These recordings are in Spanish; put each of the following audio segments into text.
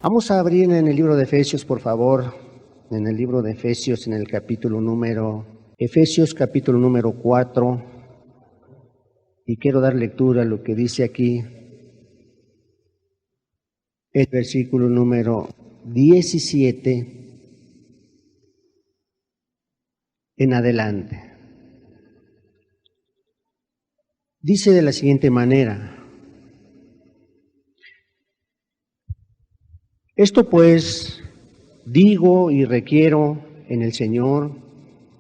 Vamos a abrir en el libro de Efesios, por favor, en el libro de Efesios, en el capítulo Efesios capítulo número 4, y quiero dar lectura a lo que dice aquí el versículo número 17 en adelante. Dice de la siguiente manera: esto pues digo y requiero en el Señor,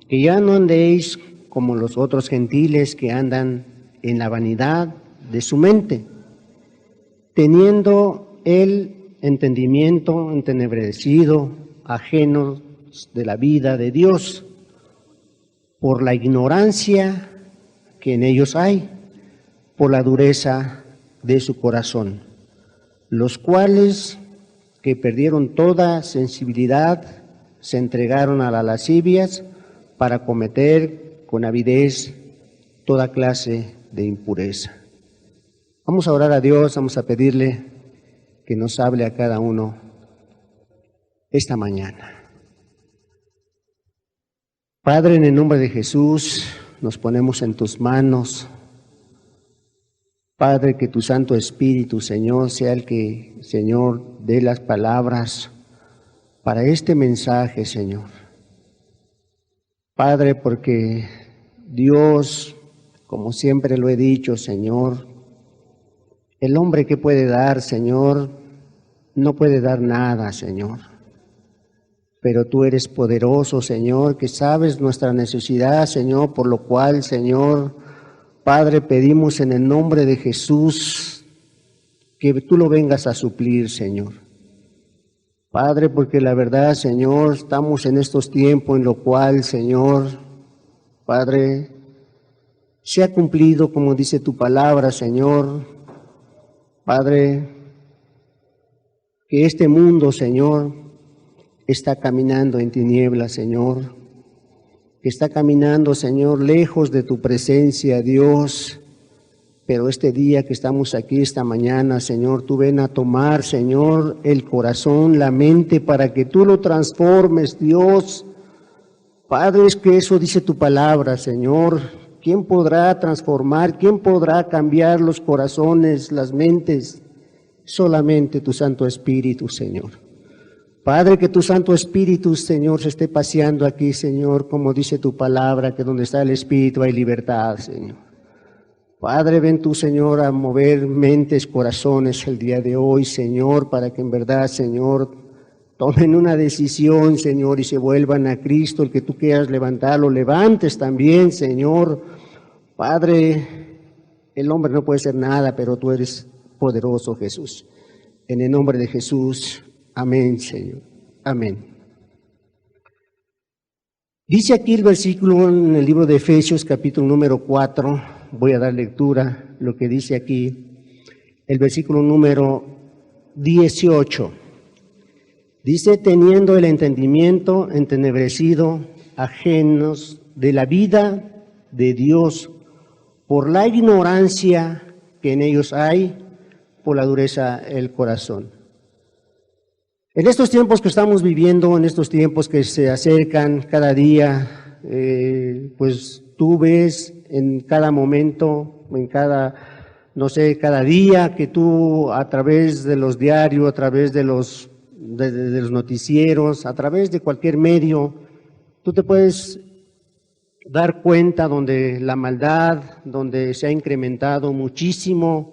que ya no andéis como los otros gentiles que andan en la vanidad de su mente, teniendo el entendimiento entenebrecido, ajenos de la vida de Dios, por la ignorancia que en ellos hay, por la dureza de su corazón, los cuales, que perdieron toda sensibilidad, se entregaron a las lascivias para cometer con avidez toda clase de impureza. Vamos a orar a Dios, vamos a pedirle que nos hable a cada uno esta mañana. Padre, en el nombre de Jesús, nos ponemos en tus manos. Padre, que tu Santo Espíritu, Señor, sea el que, Señor, dé las palabras para este mensaje, Señor. Padre, porque Dios, como siempre lo he dicho, Señor, el hombre que puede dar, Señor, no puede dar nada, Señor. Pero tú eres poderoso, Señor, que sabes nuestra necesidad, Señor, por lo cual, Señor, Padre, pedimos en el nombre de Jesús que tú lo vengas a suplir, Señor. Padre, porque la verdad, Señor, estamos en estos tiempos en lo cual, Señor, Padre, se ha cumplido como dice tu palabra, Señor. Padre, que este mundo, Señor, está caminando en tinieblas, Señor. Que está caminando, Señor, lejos de tu presencia, Dios. Pero este día que estamos aquí, esta mañana, Señor, tú ven a tomar, Señor, el corazón, la mente, para que tú lo transformes, Dios. Padre, es que eso dice tu palabra, Señor. ¿Quién podrá transformar? ¿Quién podrá cambiar los corazones, las mentes? Solamente tu Santo Espíritu, Señor. Padre, que tu Santo Espíritu, Señor, se esté paseando aquí, Señor, como dice tu palabra, que donde está el Espíritu hay libertad, Señor. Padre, ven tú, Señor, a mover mentes, corazones el día de hoy, Señor, para que en verdad, Señor, tomen una decisión, Señor, y se vuelvan a Cristo. El que tú quieras levantarlo, levantes también, Señor. Padre, el hombre no puede ser nada, pero tú eres poderoso, Jesús. En el nombre de Jesús. Amén, Señor. Amén. Dice aquí el versículo en el libro de Efesios, capítulo número 4. Voy a dar lectura, lo que dice aquí, el versículo número 18. Dice, teniendo el entendimiento entenebrecido, ajenos de la vida de Dios, por la ignorancia que en ellos hay, por la dureza del corazón. En estos tiempos que estamos viviendo, en estos tiempos que se acercan cada día, pues tú ves en cada momento, en cada, no sé, cada día que tú a través de los diarios, a través de los noticieros, a través de cualquier medio, tú te puedes dar cuenta donde la maldad, donde se ha incrementado muchísimo.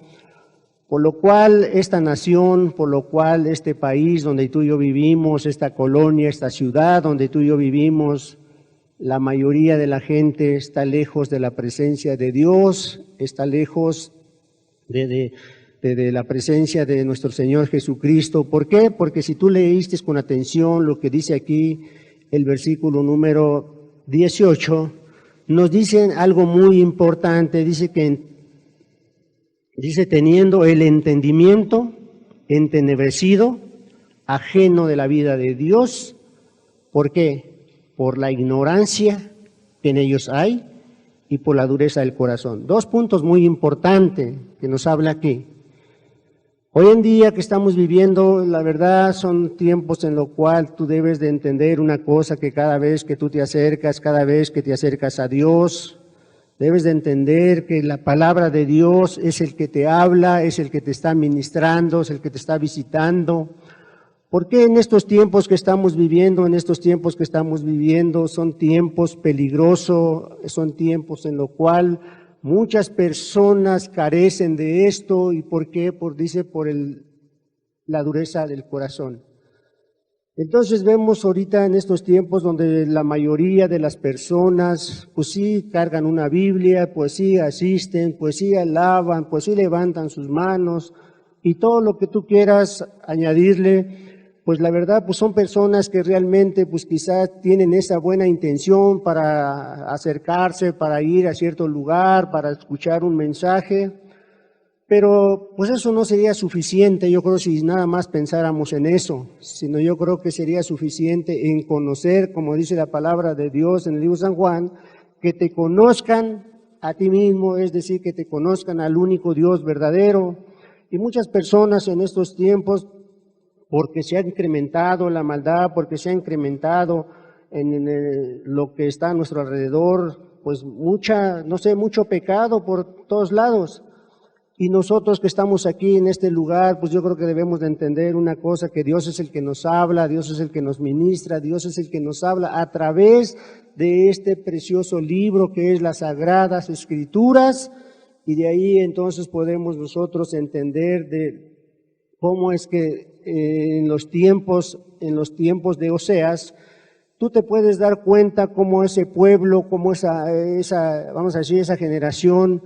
Por lo cual esta nación, por lo cual este país donde tú y yo vivimos, esta colonia, esta ciudad donde tú y yo vivimos, la mayoría de la gente está lejos de la presencia de Dios, está lejos de la presencia de nuestro Señor Jesucristo. ¿Por qué? Porque si tú leíste con atención lo que dice aquí el versículo número 18, nos dice algo muy importante, dice, teniendo el entendimiento entenebrecido, ajeno de la vida de Dios. ¿Por qué? Por la ignorancia que en ellos hay y por la dureza del corazón. Dos puntos muy importantes que nos habla aquí. Hoy en día que estamos viviendo, la verdad son tiempos en los cuales tú debes de entender una cosa, que cada vez que tú te acercas, cada vez que te acercas a Dios, debes de entender que la palabra de Dios es el que te habla, es el que te está ministrando, es el que te está visitando. ¿Por qué en estos tiempos que estamos viviendo, son tiempos peligrosos, son tiempos en los cuales muchas personas carecen de esto? ¿Y por qué? Dice, la dureza del corazón. Entonces vemos ahorita en estos tiempos donde la mayoría de las personas, pues sí, cargan una Biblia, pues sí, asisten, pues sí, alaban, pues sí, levantan sus manos y todo lo que tú quieras añadirle. Pues la verdad, pues son personas que realmente, pues quizás tienen esa buena intención para acercarse, para ir a cierto lugar, para escuchar un mensaje, pero pues eso no sería suficiente, yo creo, si nada más pensáramos en eso, sino yo creo que sería suficiente en conocer, como dice la palabra de Dios en el libro de San Juan, que te conozcan a ti mismo, es decir, que te conozcan al único Dios verdadero. Y muchas personas en estos tiempos, porque se ha incrementado la maldad, porque se ha incrementado en lo que está a nuestro alrededor, pues mucho pecado por todos lados. Y nosotros que estamos aquí en este lugar, pues yo creo que debemos de entender una cosa, que Dios es el que nos habla, Dios es el que nos ministra, Dios es el que nos habla a través de este precioso libro que es las Sagradas Escrituras, y de ahí entonces podemos nosotros entender de cómo es que en los tiempos de Oseas, tú te puedes dar cuenta cómo ese pueblo, cómo vamos a decir, esa generación,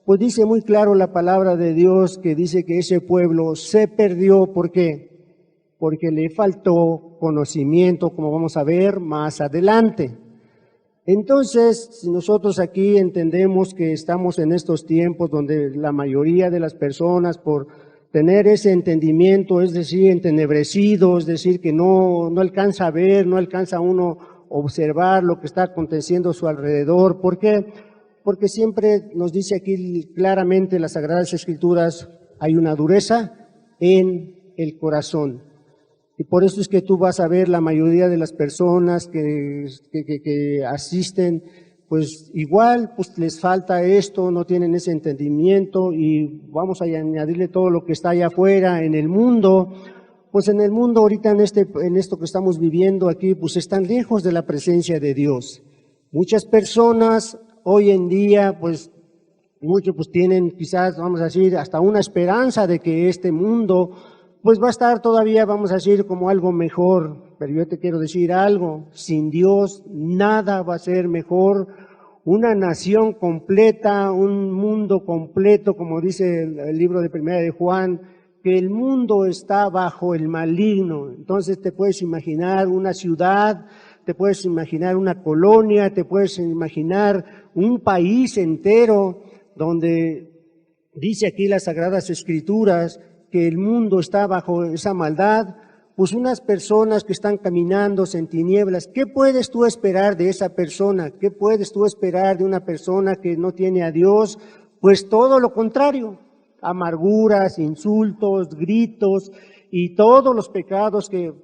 pues dice muy claro la palabra de Dios, que dice que ese pueblo se perdió. ¿Por qué? Porque le faltó conocimiento, como vamos a ver más adelante. Entonces, si nosotros aquí entendemos que estamos en estos tiempos donde la mayoría de las personas, por tener ese entendimiento, es decir, entenebrecido, es decir, que no alcanza a ver, no alcanza uno a observar lo que está aconteciendo a su alrededor. ¿Por qué? Porque siempre nos dice aquí claramente las Sagradas Escrituras, hay una dureza en el corazón. Y por eso es que tú vas a ver la mayoría de las personas que asisten, pues igual pues les falta esto, no tienen ese entendimiento, y vamos a añadirle todo lo que está allá afuera en el mundo. Pues en el mundo ahorita en esto que estamos viviendo aquí, pues están lejos de la presencia de Dios. Muchas personas hoy en día, pues muchos pues tienen quizás, vamos a decir, hasta una esperanza de que este mundo pues va a estar todavía, vamos a decir, como algo mejor. Pero yo te quiero decir algo, sin Dios nada va a ser mejor. Una nación completa, un mundo completo, como dice el libro de Primera de Juan, que el mundo está bajo el maligno. Entonces te puedes imaginar una ciudad, te puedes imaginar una colonia, te puedes imaginar un país entero donde dice aquí las Sagradas Escrituras que el mundo está bajo esa maldad. Pues unas personas que están caminando en tinieblas, ¿qué puedes tú esperar de esa persona? ¿Qué puedes tú esperar de una persona que no tiene a Dios? Pues todo lo contrario, amarguras, insultos, gritos y todos los pecados que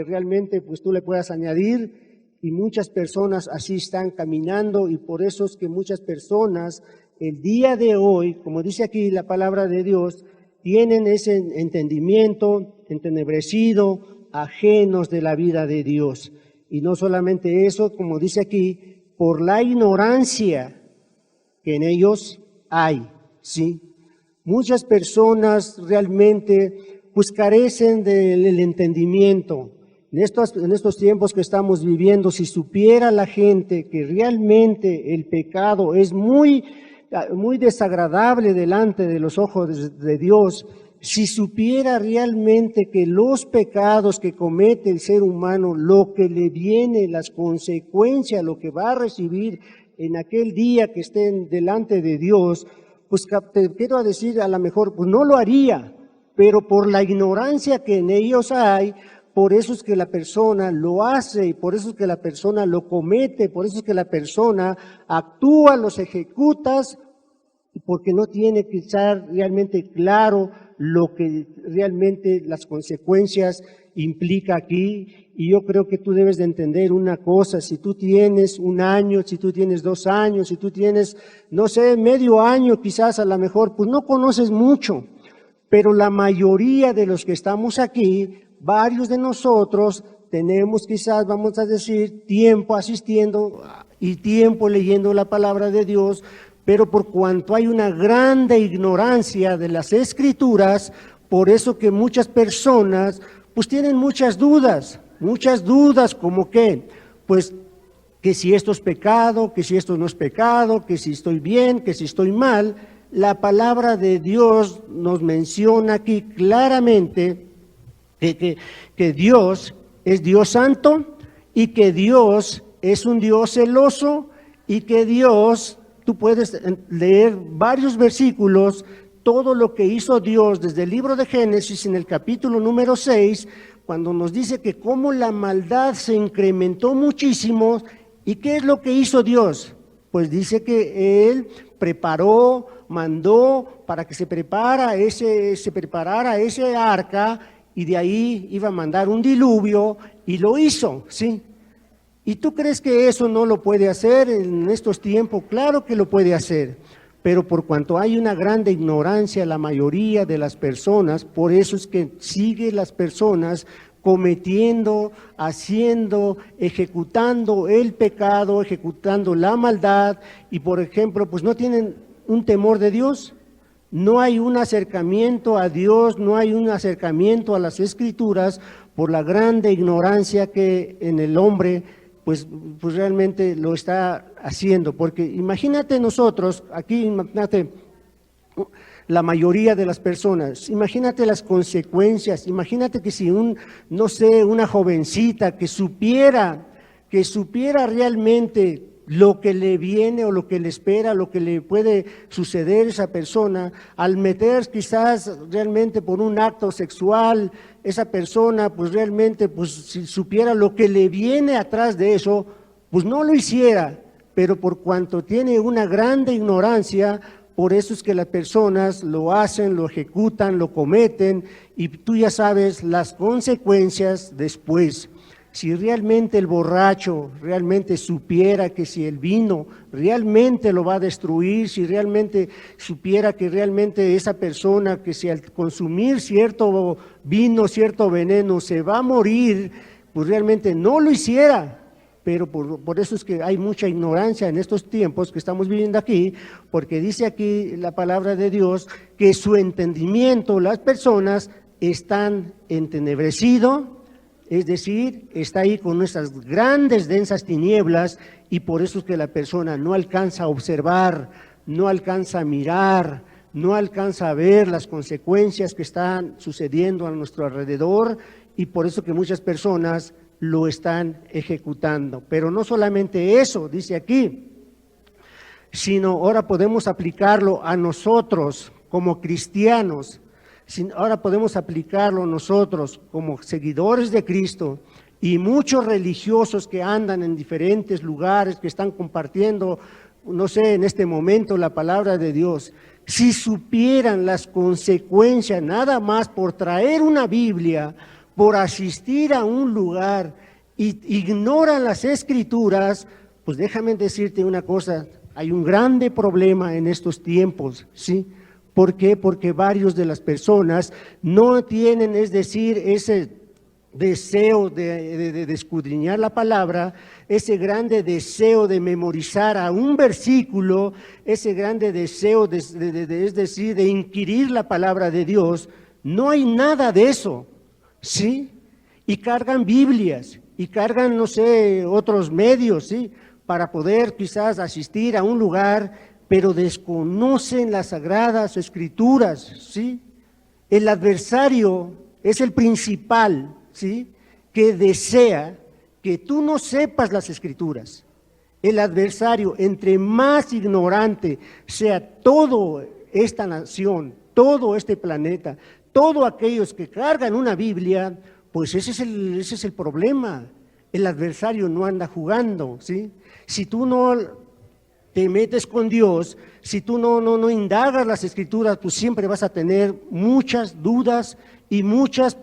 realmente pues tú le puedas añadir. Y muchas personas así están caminando, y por eso es que muchas personas el día de hoy, como dice aquí la palabra de Dios, tienen ese entendimiento entenebrecido, ajenos de la vida de Dios. Y no solamente eso, como dice aquí, por la ignorancia que en ellos hay, ¿sí? Muchas personas realmente pues carecen del entendimiento. En estos tiempos que estamos viviendo, si supiera la gente que realmente el pecado es muy desagradable delante de los ojos de Dios, si supiera realmente que los pecados que comete el ser humano, lo que le viene, las consecuencias, lo que va a recibir en aquel día que estén delante de Dios, pues te quiero decir, a lo mejor pues no lo haría, pero por la ignorancia que en ellos hay, por eso es que la persona lo hace, y por eso es que la persona lo comete, por eso es que la persona actúa, los ejecuta, porque no tiene quizás realmente claro lo que realmente las consecuencias implica aquí. Y yo creo que tú debes de entender una cosa: si tú tienes 1 año, si tú tienes 2 años, si tú tienes, no sé, medio año quizás a lo mejor, pues no conoces mucho, pero la mayoría de los que estamos aquí, varios de nosotros tenemos quizás, vamos a decir, tiempo asistiendo y tiempo leyendo la palabra de Dios, pero por cuanto hay una grande ignorancia de las Escrituras, por eso que muchas personas pues tienen muchas dudas como que, pues que si esto es pecado, que si esto no es pecado, que si estoy bien, que si estoy mal. La palabra de Dios nos menciona aquí claramente que Dios es Dios santo y que Dios es un Dios celoso y que Dios, tú puedes leer varios versículos, todo lo que hizo Dios desde el libro de Génesis en el capítulo número 6, cuando nos dice que cómo la maldad se incrementó muchísimo. ¿Y qué es lo que hizo Dios? Pues dice que Él preparó, mandó para que se preparara ese arca, y de ahí iba a mandar un diluvio, y lo hizo, ¿sí? ¿Y tú crees que eso no lo puede hacer en estos tiempos? Claro que lo puede hacer, pero por cuanto hay una grande ignorancia, la mayoría de las personas, por eso es que sigue las personas cometiendo, haciendo, ejecutando el pecado, ejecutando la maldad, y por ejemplo, pues no tienen un temor de Dios, no hay un acercamiento a Dios, no hay un acercamiento a las Escrituras por la grande ignorancia que en el hombre pues realmente lo está haciendo. Porque imagínate nosotros, aquí imagínate la mayoría de las personas, imagínate las consecuencias, imagínate que si no sé, una jovencita que supiera realmente lo que le viene o lo que le espera, lo que le puede suceder a esa persona, al meter quizás realmente por un acto sexual, esa persona pues realmente pues si supiera lo que le viene atrás de eso, pues no lo hiciera, pero por cuanto tiene una grande ignorancia, por eso es que las personas lo hacen, lo ejecutan, lo cometen, y tú ya sabes las consecuencias después. Si realmente el borracho realmente supiera que si el vino realmente lo va a destruir, si realmente supiera que realmente esa persona que si al consumir cierto vino, cierto veneno se va a morir, pues realmente no lo hiciera. Pero por eso es que hay mucha ignorancia en estos tiempos que estamos viviendo aquí, porque dice aquí la palabra de Dios que su entendimiento, las personas están entenebrecidos. Es decir, está ahí con esas grandes, densas tinieblas, y por eso es que la persona no alcanza a observar, no alcanza a mirar, no alcanza a ver las consecuencias que están sucediendo a nuestro alrededor, y por eso que muchas personas lo están ejecutando. Pero no solamente eso, dice aquí, sino ahora podemos aplicarlo a nosotros como cristianos. Ahora podemos aplicarlo nosotros como seguidores de Cristo y muchos religiosos que andan en diferentes lugares, que están compartiendo, no sé, en este momento la palabra de Dios. Si supieran las consecuencias nada más por traer una Biblia, por asistir a un lugar y ignoran las Escrituras, pues déjame decirte una cosa, hay un grande problema en estos tiempos, ¿sí? ¿Por qué? Porque varios de las personas no tienen, es decir, ese deseo de escudriñar la palabra, ese grande deseo de memorizar a un versículo, ese grande deseo es decir, de inquirir la palabra de Dios. No hay nada de eso, ¿sí? Y cargan Biblias, y cargan, no sé, otros medios, ¿sí? Para poder quizás asistir a un lugar, pero desconocen las Sagradas Escrituras, ¿sí? El adversario es el principal, ¿sí? Que desea que tú no sepas las Escrituras. El adversario, entre más ignorante sea toda esta nación, todo este planeta, todos aquellos que cargan una Biblia, pues ese es el problema. El adversario no anda jugando, ¿sí? Si tú no te metes con Dios, si tú no indagas las Escrituras, pues siempre vas a tener muchas dudas y muchas,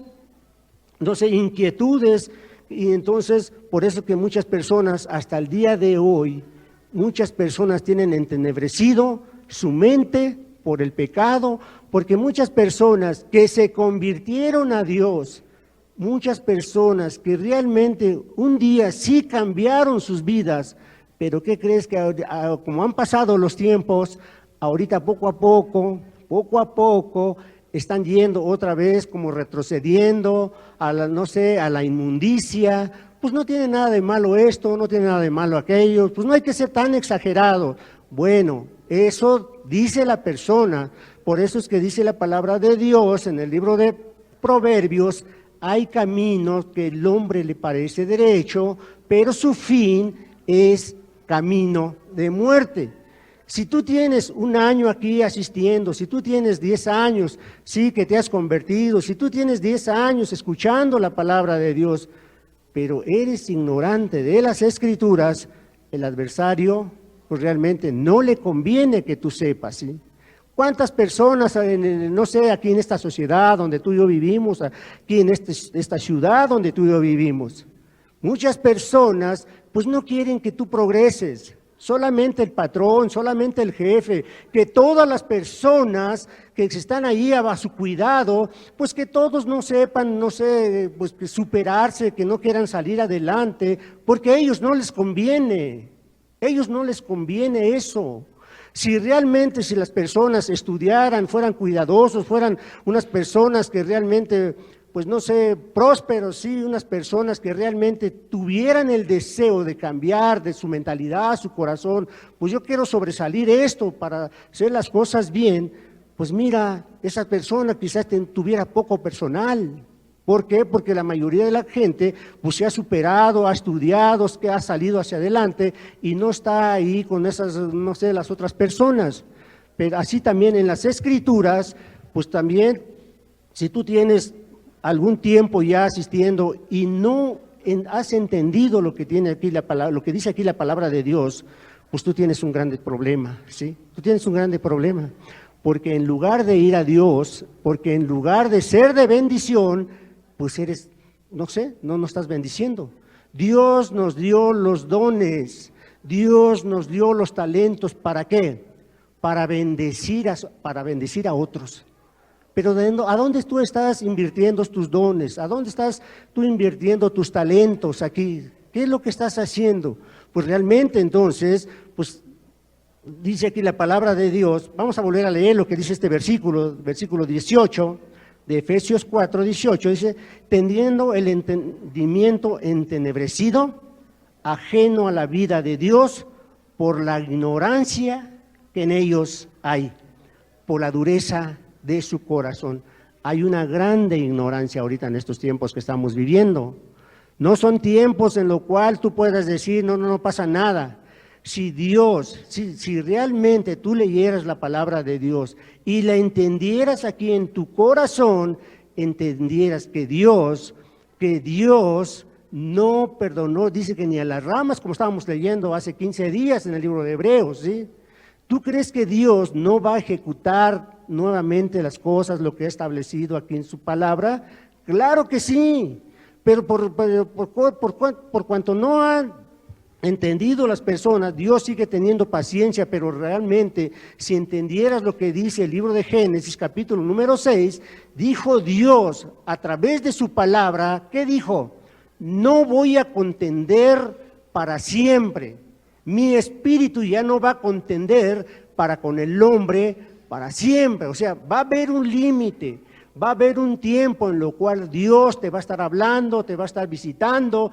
no sé, inquietudes. Y entonces, por eso que muchas personas, hasta el día de hoy, muchas personas tienen entenebrecido su mente por el pecado, porque muchas personas que se convirtieron a Dios, muchas personas que realmente un día sí cambiaron sus vidas, pero ¿qué crees? Que como han pasado los tiempos, ahorita poco a poco, están yendo otra vez como retrocediendo a la, no sé, a la inmundicia. Pues no tiene nada de malo esto, no tiene nada de malo aquello, pues no hay que ser tan exagerado. Bueno, eso dice la persona, por eso es que dice la palabra de Dios en el libro de Proverbios: hay caminos que el hombre le parece derecho, pero su fin es camino de muerte. Si tú tienes un año aquí asistiendo, si tú tienes 10 años, sí, que te has convertido, si tú tienes 10 años escuchando la palabra de Dios, pero eres ignorante de las Escrituras, el adversario, pues realmente no le conviene que tú sepas, ¿sí? ¿Cuántas personas, no sé, aquí en esta sociedad donde tú y yo vivimos, aquí en esta ciudad donde tú y yo vivimos? Muchas personas pues no quieren que tú progreses, solamente el patrón, solamente el jefe, que todas las personas que están ahí a su cuidado, pues que todos no sepan, no sé, pues que superarse, que no quieran salir adelante, porque a ellos no les conviene eso. Si realmente, si las personas estudiaran, fueran cuidadosos, fueran unas personas que realmente, pues no sé, prósperos, sí, unas personas que realmente tuvieran el deseo de cambiar de su mentalidad, su corazón, pues yo quiero sobresalir esto para hacer las cosas bien, pues mira, esa persona quizás tuviera poco personal. ¿Por qué? Porque la mayoría de la gente pues se ha superado, ha estudiado, que ha salido hacia adelante y no está ahí con esas, no sé, las otras personas. Pero así también en las Escrituras, pues también, si tú tienes algún tiempo ya asistiendo y no has entendido lo que tiene aquí la palabra, lo que dice aquí la palabra de Dios, pues tú tienes un grande problema, ¿sí? Tú tienes un grande problema, porque en lugar de ir a Dios, porque en lugar de ser de bendición, pues eres, no sé, no nos estás bendiciendo. Dios nos dio los dones, Dios nos dio los talentos, ¿para qué? Para bendecir a otros. Pero ¿a dónde tú estás invirtiendo tus dones? ¿A dónde estás tú invirtiendo tus talentos aquí? ¿Qué es lo que estás haciendo? Pues realmente entonces, pues dice aquí la palabra de Dios, vamos a volver a leer lo que dice este versículo 18, de Efesios 4, 18, dice: teniendo el entendimiento entenebrecido, ajeno a la vida de Dios, por la ignorancia que en ellos hay, por la dureza de su corazón. Hay una grande ignorancia ahorita en estos tiempos que estamos viviendo. No son tiempos en los cuales tú puedas decir, no pasa nada. Si Dios, si realmente tú leyeras la palabra de Dios y la entendieras aquí en tu corazón, entendieras que Dios no perdonó, dice que ni a las ramas, como estábamos leyendo hace 15 días en el libro de Hebreos, ¿sí? ¿Tú crees que Dios no va a ejecutar nuevamente las cosas, lo que ha establecido aquí en su palabra? Claro que sí, pero por cuanto no han entendido las personas, Dios sigue teniendo paciencia, pero realmente si entendieras lo que dice el libro de Génesis, capítulo número 6, dijo Dios a través de su palabra, ¿qué dijo? No voy a contender para siempre, mi espíritu ya no va a contender para con el hombre para siempre, o sea, va a haber un límite. Va a haber un tiempo en lo cual Dios te va a estar hablando, te va a estar visitando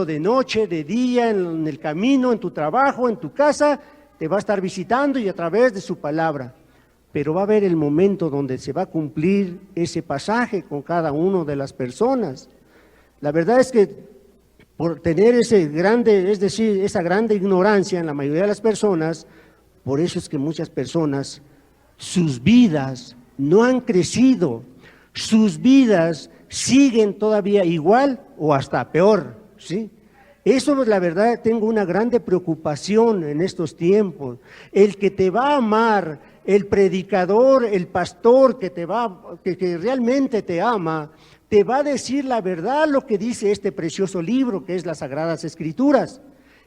de noche, de día, en el camino, en tu trabajo, en tu casa, te va a estar visitando y a través de su palabra. Pero va a haber el momento donde se va a cumplir ese pasaje con cada una de las personas. La verdad es que por tener esa grande ignorancia en la mayoría de las personas, por eso es que muchas personas, sus vidas no han crecido, sus vidas siguen todavía igual o hasta peor, ¿sí? Eso, la verdad, tengo una grande preocupación en estos tiempos. El que te va a amar, el predicador, el pastor que realmente te ama, te va a decir la verdad, lo que dice este precioso libro que es las Sagradas Escrituras.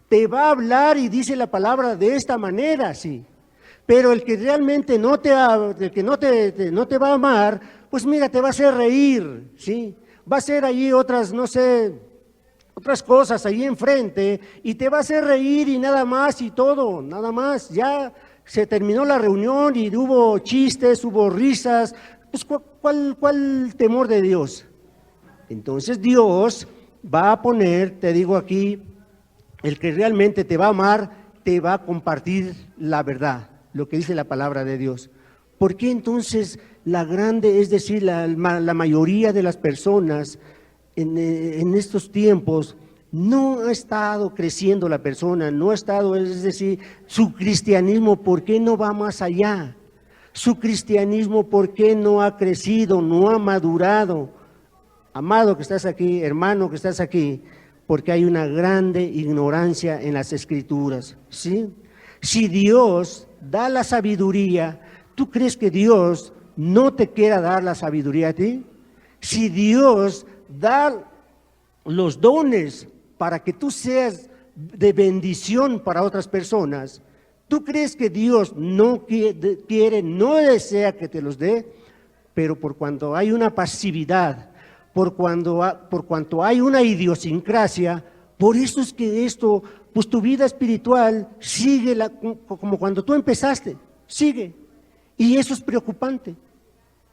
Te va a hablar y dice la palabra de esta manera, sí. Pero el que realmente no te va a amar, pues mira, te va a hacer reír, ¿sí? Va a hacer allí otras, no sé, otras cosas ahí enfrente y te va a hacer reír y nada más y todo, nada más. Ya se terminó la reunión y hubo chistes, hubo risas. Pues ¿cuál temor de Dios? Entonces Dios va a poner, te digo aquí, el que realmente te va a amar, te va a compartir la verdad, lo que dice la palabra de Dios. ¿Por qué entonces la grande, es decir, la mayoría de las personas en estos tiempos no ha estado creciendo la persona, no ha estado, es decir, su cristianismo, ¿por qué no va más allá? Su cristianismo, ¿por qué no ha crecido, no ha madurado? Amado que estás aquí, hermano que estás aquí, porque hay una grande ignorancia en las Escrituras, ¿sí? Si Dios da la sabiduría, ¿tú crees que Dios no te quiera dar la sabiduría a ti? Si Dios da los dones para que tú seas de bendición para otras personas, ¿tú crees que Dios no quiere, no desea que te los dé? Pero por cuanto hay una pasividad, por cuanto hay una idiosincrasia, por eso es que esto, pues tu vida espiritual sigue como cuando tú empezaste, sigue. Y eso es preocupante.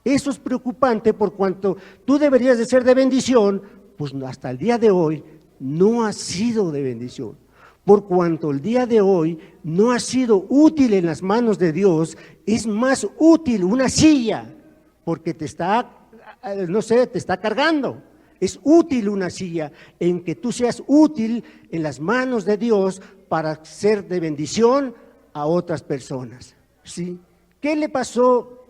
Eso es preocupante por cuanto tú deberías de ser de bendición, pues hasta el día de hoy no has sido de bendición. Por cuanto el día de hoy no ha sido útil en las manos de Dios, es más útil una silla, porque te está, no sé, te está cargando. Es útil una silla en que tú seas útil en las manos de Dios para ser de bendición a otras personas, ¿sí? ¿Qué le pasó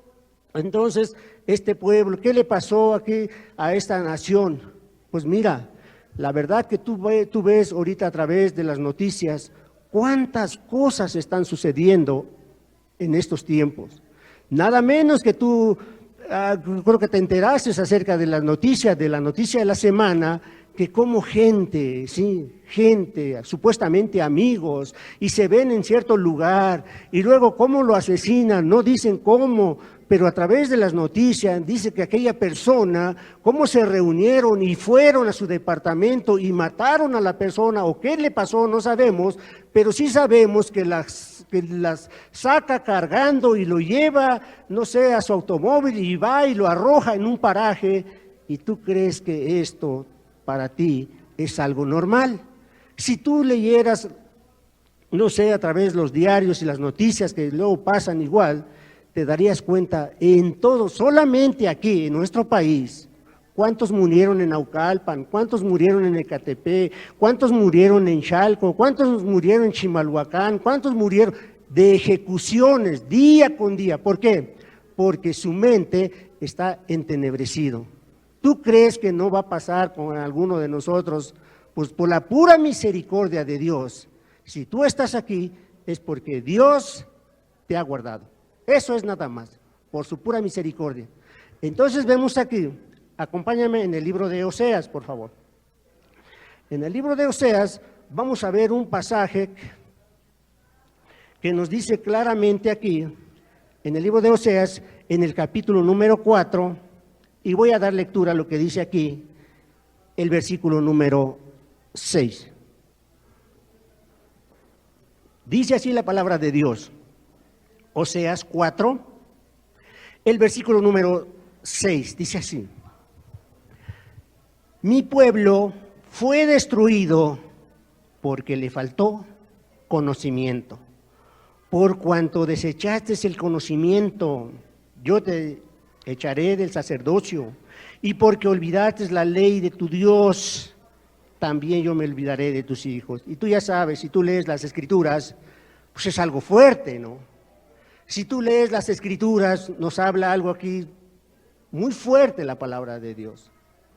entonces este pueblo? ¿Qué le pasó aquí a esta nación? Pues mira, la verdad que tú ves ahorita a través de las noticias cuántas cosas están sucediendo en estos tiempos. Nada menos que tú, creo que te enteraste acerca de la noticia de la semana, que como gente, sí, gente, supuestamente amigos, y se ven en cierto lugar, y luego cómo lo asesinan, no dicen cómo, pero a través de las noticias dice que aquella persona, cómo se reunieron y fueron a su departamento y mataron a la persona, o qué le pasó, no sabemos, pero sí sabemos que las saca cargando y lo lleva, no sé, a su automóvil y va y lo arroja en un paraje, y tú crees que esto para ti es algo normal. Si tú leyeras, no sé, a través de los diarios y las noticias que luego pasan igual, te darías cuenta en todo, solamente aquí en nuestro país, cuántos murieron en Naucalpan, cuántos murieron en Ecatepec, cuántos murieron en Chalco, cuántos murieron en Chimalhuacán, cuántos murieron de ejecuciones día con día. ¿Por qué? Porque su mente está entenebrecido. ¿Tú crees que no va a pasar con alguno de nosotros? Pues por la pura misericordia de Dios, si tú estás aquí es porque Dios te ha guardado. Eso es nada más, por su pura misericordia. Entonces vemos aquí, acompáñame en el libro de Oseas, por favor. En el libro de Oseas vamos a ver un pasaje que nos dice claramente aquí, en el libro de Oseas, en el capítulo número 4, y voy a dar lectura a lo que dice aquí, el versículo número 6. Dice así la palabra de Dios, Oseas 4, el versículo número 6, dice así: mi pueblo fue destruido porque le faltó conocimiento. Por cuanto desechaste el conocimiento, yo te echaré del sacerdocio, y porque olvidaste la ley de tu Dios, también yo me olvidaré de tus hijos. Y tú ya sabes, si tú lees las Escrituras, pues es algo fuerte, ¿no? Si tú lees las Escrituras, nos habla algo aquí muy fuerte la palabra de Dios.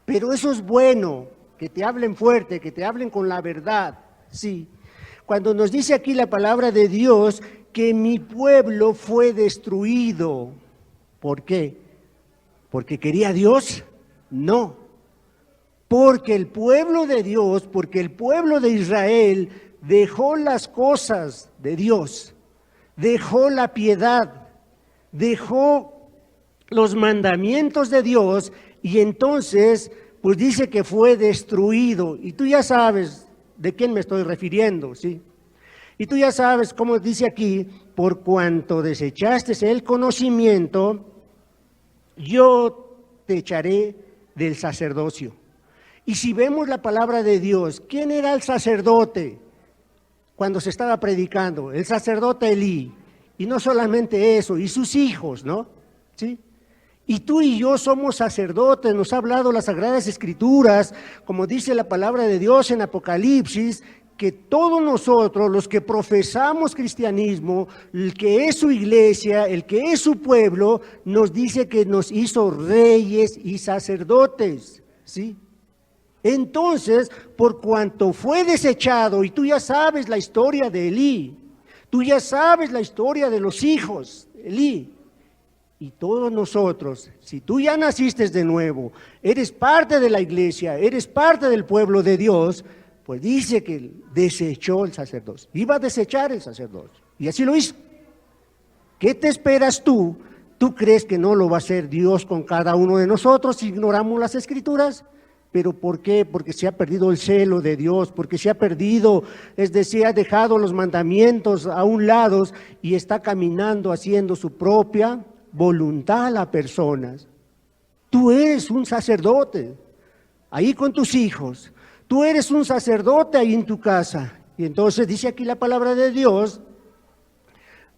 Pero eso es bueno, que te hablen fuerte, que te hablen con la verdad, sí. Cuando nos dice aquí la palabra de Dios que mi pueblo fue destruido, ¿por qué? ¿Porque quería Dios? No. Porque el pueblo de Dios, porque el pueblo de Israel dejó las cosas de Dios, dejó la piedad, dejó los mandamientos de Dios y entonces pues dice que fue destruido. Y tú ya sabes de quién me estoy refiriendo, ¿sí? Y tú ya sabes cómo dice aquí, por cuanto desechaste el conocimiento, yo te echaré del sacerdocio. Y si vemos la palabra de Dios, ¿quién era el sacerdote cuando se estaba predicando? El sacerdote Elí. Y no solamente eso, y sus hijos, ¿no? ¿Sí? Y tú y yo somos sacerdotes, nos ha hablado las Sagradas Escrituras, como dice la palabra de Dios en Apocalipsis, que todos nosotros, los que profesamos cristianismo, el que es su iglesia, el que es su pueblo, nos dice que nos hizo reyes y sacerdotes, ¿sí? Entonces, por cuanto fue desechado, y tú ya sabes la historia de Elí, tú ya sabes la historia de los hijos de Elí, y todos nosotros, si tú ya naciste de nuevo, eres parte de la iglesia, eres parte del pueblo de Dios, pues dice que desechó el sacerdocio, iba a desechar el sacerdocio, y así lo hizo. ¿Qué te esperas tú? ¿Tú crees que no lo va a hacer Dios con cada uno de nosotros si ignoramos las Escrituras? ¿Pero por qué? Porque se ha perdido el celo de Dios, porque se ha perdido, es decir, ha dejado los mandamientos a un lado y está caminando haciendo su propia voluntad a las personas. Tú eres un sacerdote, ahí con tus hijos, tú eres un sacerdote ahí en tu casa. Y entonces dice aquí la palabra de Dios,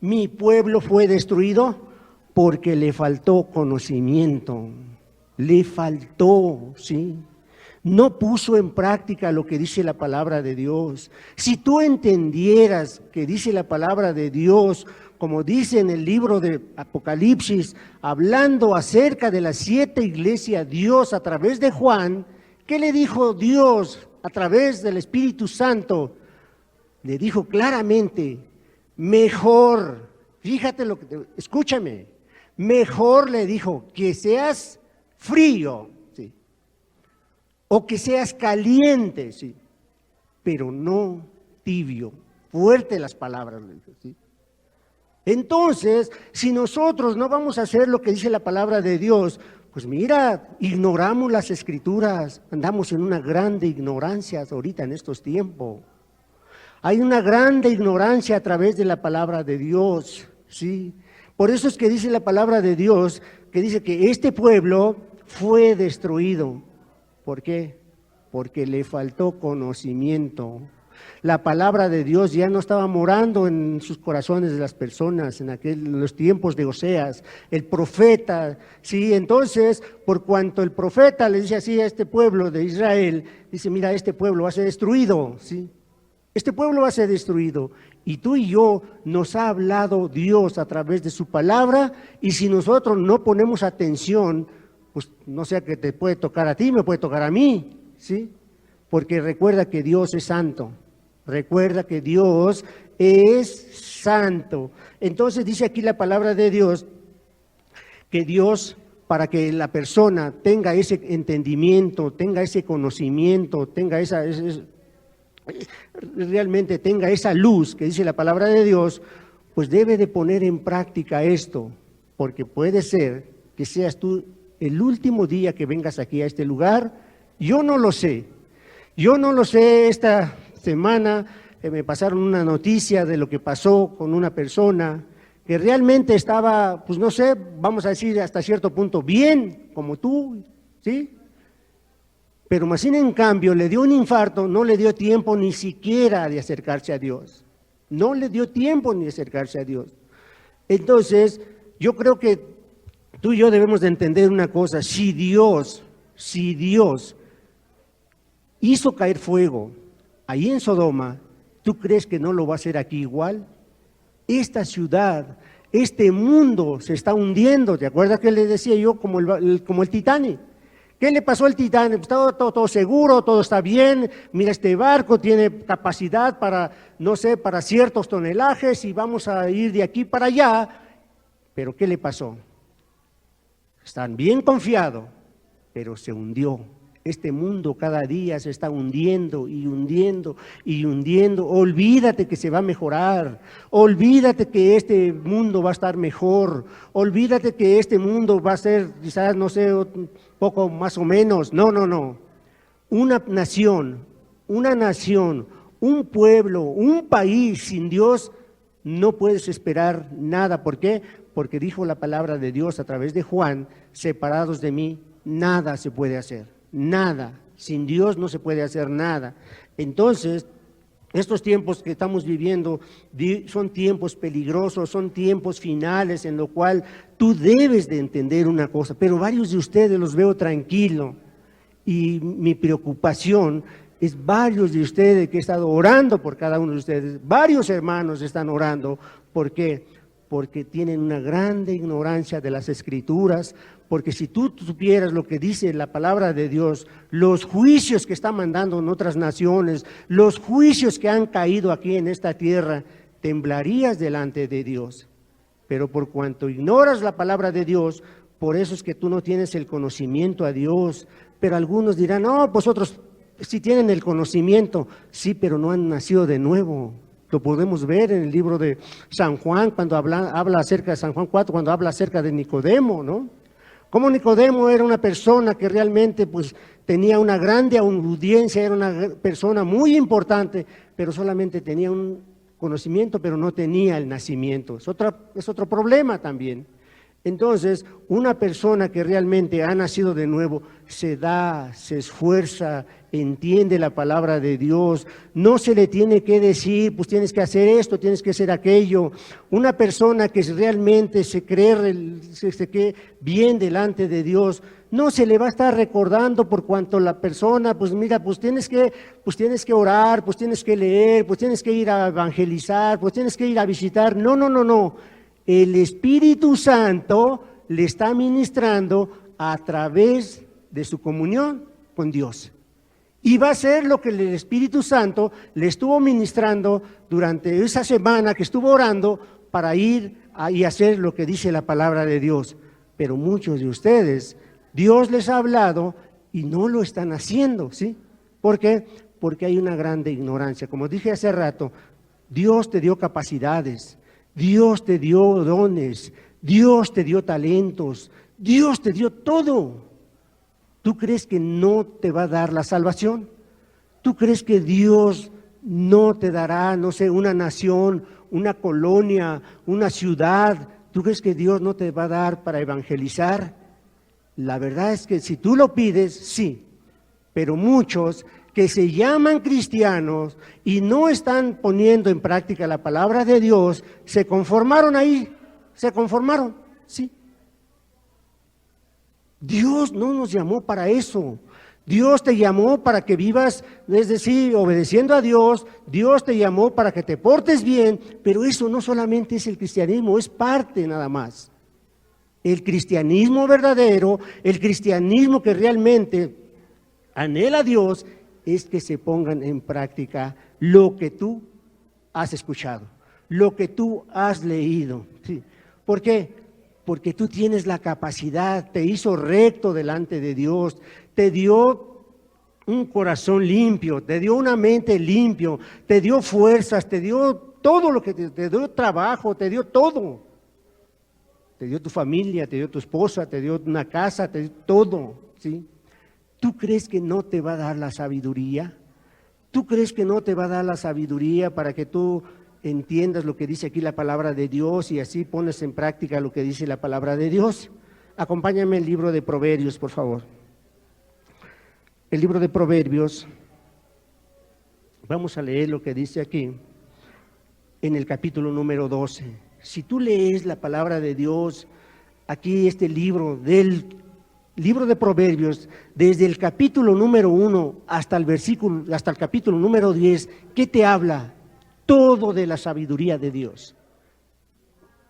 mi pueblo fue destruido porque le faltó conocimiento, le faltó, ¿sí? No puso en práctica lo que dice la palabra de Dios. Si tú entendieras que dice la palabra de Dios, como dice en el libro de Apocalipsis, hablando acerca de las 7 iglesias, Dios a través de Juan, ¿qué le dijo Dios a través del Espíritu Santo? Le dijo claramente, mejor, fíjate lo que, escúchame, mejor le dijo que seas frío, ¿sí? O que seas caliente, sí, pero no tibio. Fuerte las palabras, ¿sí? Entonces, si nosotros no vamos a hacer lo que dice la palabra de Dios, pues mira, ignoramos las Escrituras, andamos en una grande ignorancia ahorita en estos tiempos. Hay una grande ignorancia a través de la palabra de Dios, ¿sí? Por eso es que dice la palabra de Dios, que dice que este pueblo fue destruido. ¿Por qué? Porque le faltó conocimiento. La palabra de Dios ya no estaba morando en sus corazones de las personas en los tiempos de Oseas. El profeta, sí, entonces, por cuanto el profeta le dice así a este pueblo de Israel, dice, mira, este pueblo va a ser destruido, ¿sí? Este pueblo va a ser destruido. Y tú y yo nos ha hablado Dios a través de su palabra, y si nosotros no ponemos atención, pues no sea que te puede tocar a ti, me puede tocar a mí, ¿sí? Porque recuerda que Dios es santo, recuerda que Dios es santo. Entonces dice aquí la palabra de Dios, que Dios, para que la persona tenga ese entendimiento, tenga ese conocimiento, tenga realmente tenga esa luz que dice la palabra de Dios, pues debe de poner en práctica esto, porque puede ser que seas tú el último día que vengas aquí a este lugar. Yo no lo sé, esta semana me pasaron una noticia de lo que pasó con una persona que realmente estaba, pues no sé, vamos a decir hasta cierto punto bien, como tú, ¿sí? Pero más sin en cambio le dio un infarto, no le dio tiempo ni siquiera de acercarse a Dios, no le dio tiempo ni de acercarse a Dios. Entonces, yo creo que tú y yo debemos de entender una cosa, si Dios hizo caer fuego ahí en Sodoma, ¿tú crees que no lo va a hacer aquí igual? Esta ciudad, este mundo se está hundiendo, ¿te acuerdas que le decía yo como el Titanic? ¿Qué le pasó al Titanic? Pues todo seguro, todo está bien. Mira, este barco tiene capacidad para, no sé, para ciertos tonelajes y vamos a ir de aquí para allá. Pero ¿qué le pasó? Están bien confiados, pero se hundió. Este mundo cada día se está hundiendo y hundiendo y hundiendo. Olvídate que se va a mejorar. Olvídate que este mundo va a estar mejor. Olvídate que este mundo va a ser quizás, no sé, un poco más o menos. No, no, no. Una nación, un pueblo, un país sin Dios, no puedes esperar nada. ¿Por qué? Porque dijo la palabra de Dios a través de Juan, separados de mí, nada se puede hacer. Nada, sin Dios no se puede hacer nada. Entonces, estos tiempos que estamos viviendo son tiempos peligrosos, son tiempos finales en lo cual tú debes de entender una cosa, pero varios de ustedes los veo tranquilos y mi preocupación es varios de ustedes que he estado orando por cada uno de ustedes, varios hermanos están orando. ¿Por qué? Porque tienen una grande ignorancia de las Escrituras, porque si tú supieras lo que dice la palabra de Dios, los juicios que está mandando en otras naciones, los juicios que han caído aquí en esta tierra, temblarías delante de Dios. Pero por cuanto ignoras la palabra de Dios, por eso es que tú no tienes el conocimiento a Dios. Pero algunos dirán, no, vosotros sí tienen el conocimiento, sí, pero no han nacido de nuevo. Lo podemos ver en el libro de San Juan, cuando habla acerca de San Juan 4, cuando habla acerca de Nicodemo, ¿no? Como Nicodemo era una persona que realmente pues tenía una grande audiencia, era una persona muy importante, pero solamente tenía un conocimiento, pero no tenía el nacimiento. Es otro problema también. Entonces, una persona que realmente ha nacido de nuevo, se da, se esfuerza, entiende la palabra de Dios, no se le tiene que decir, pues tienes que hacer esto, tienes que hacer aquello. Una persona que realmente se cree bien delante de Dios, no se le va a estar recordando por cuanto la persona, pues mira, pues tienes que orar, pues tienes que leer, pues tienes que ir a evangelizar, pues tienes que ir a visitar. No, no, no, no. El Espíritu Santo le está ministrando a través de su comunión con Dios. Y va a ser lo que el Espíritu Santo le estuvo ministrando durante esa semana que estuvo orando para ir y hacer lo que dice la palabra de Dios. Pero muchos de ustedes, Dios les ha hablado y no lo están haciendo, ¿sí? ¿Por qué? Porque hay una grande ignorancia. Como dije hace rato, Dios te dio capacidades, Dios te dio dones, Dios te dio talentos, Dios te dio todo. ¿Tú crees que no te va a dar la salvación? ¿Tú crees que Dios no te dará, no sé, una nación, una colonia, una ciudad? ¿Tú crees que Dios no te va a dar para evangelizar? La verdad es que si tú lo pides, sí, pero muchos que se llaman cristianos y no están poniendo en práctica la palabra de Dios, se conformaron ahí, sí. Dios no nos llamó para eso. Dios te llamó para que vivas, es decir, obedeciendo a Dios. Dios te llamó para que te portes bien, pero eso no solamente es el cristianismo, es parte nada más. El cristianismo verdadero, el cristianismo que realmente anhela a Dios, es que se pongan en práctica lo que tú has escuchado, lo que tú has leído. ¿Sí? ¿Por qué? Porque tú tienes la capacidad, te hizo recto delante de Dios, te dio un corazón limpio, te dio una mente limpio, te dio fuerzas, te dio todo lo que te dio trabajo, te dio todo. Te dio tu familia, te dio tu esposa, te dio una casa, te dio todo, ¿sí? ¿Tú crees que no te va a dar la sabiduría? ¿Tú crees que no te va a dar la sabiduría para que tú entiendas lo que dice aquí la palabra de Dios y así pones en práctica lo que dice la palabra de Dios? Acompáñame al libro de Proverbios, por favor. El libro de Proverbios, vamos a leer lo que dice aquí en el capítulo número 12. Si tú lees la palabra de Dios, aquí este libro del libro de Proverbios, desde el capítulo número 1 hasta el capítulo número 10, ¿qué te habla? Todo de la sabiduría de Dios.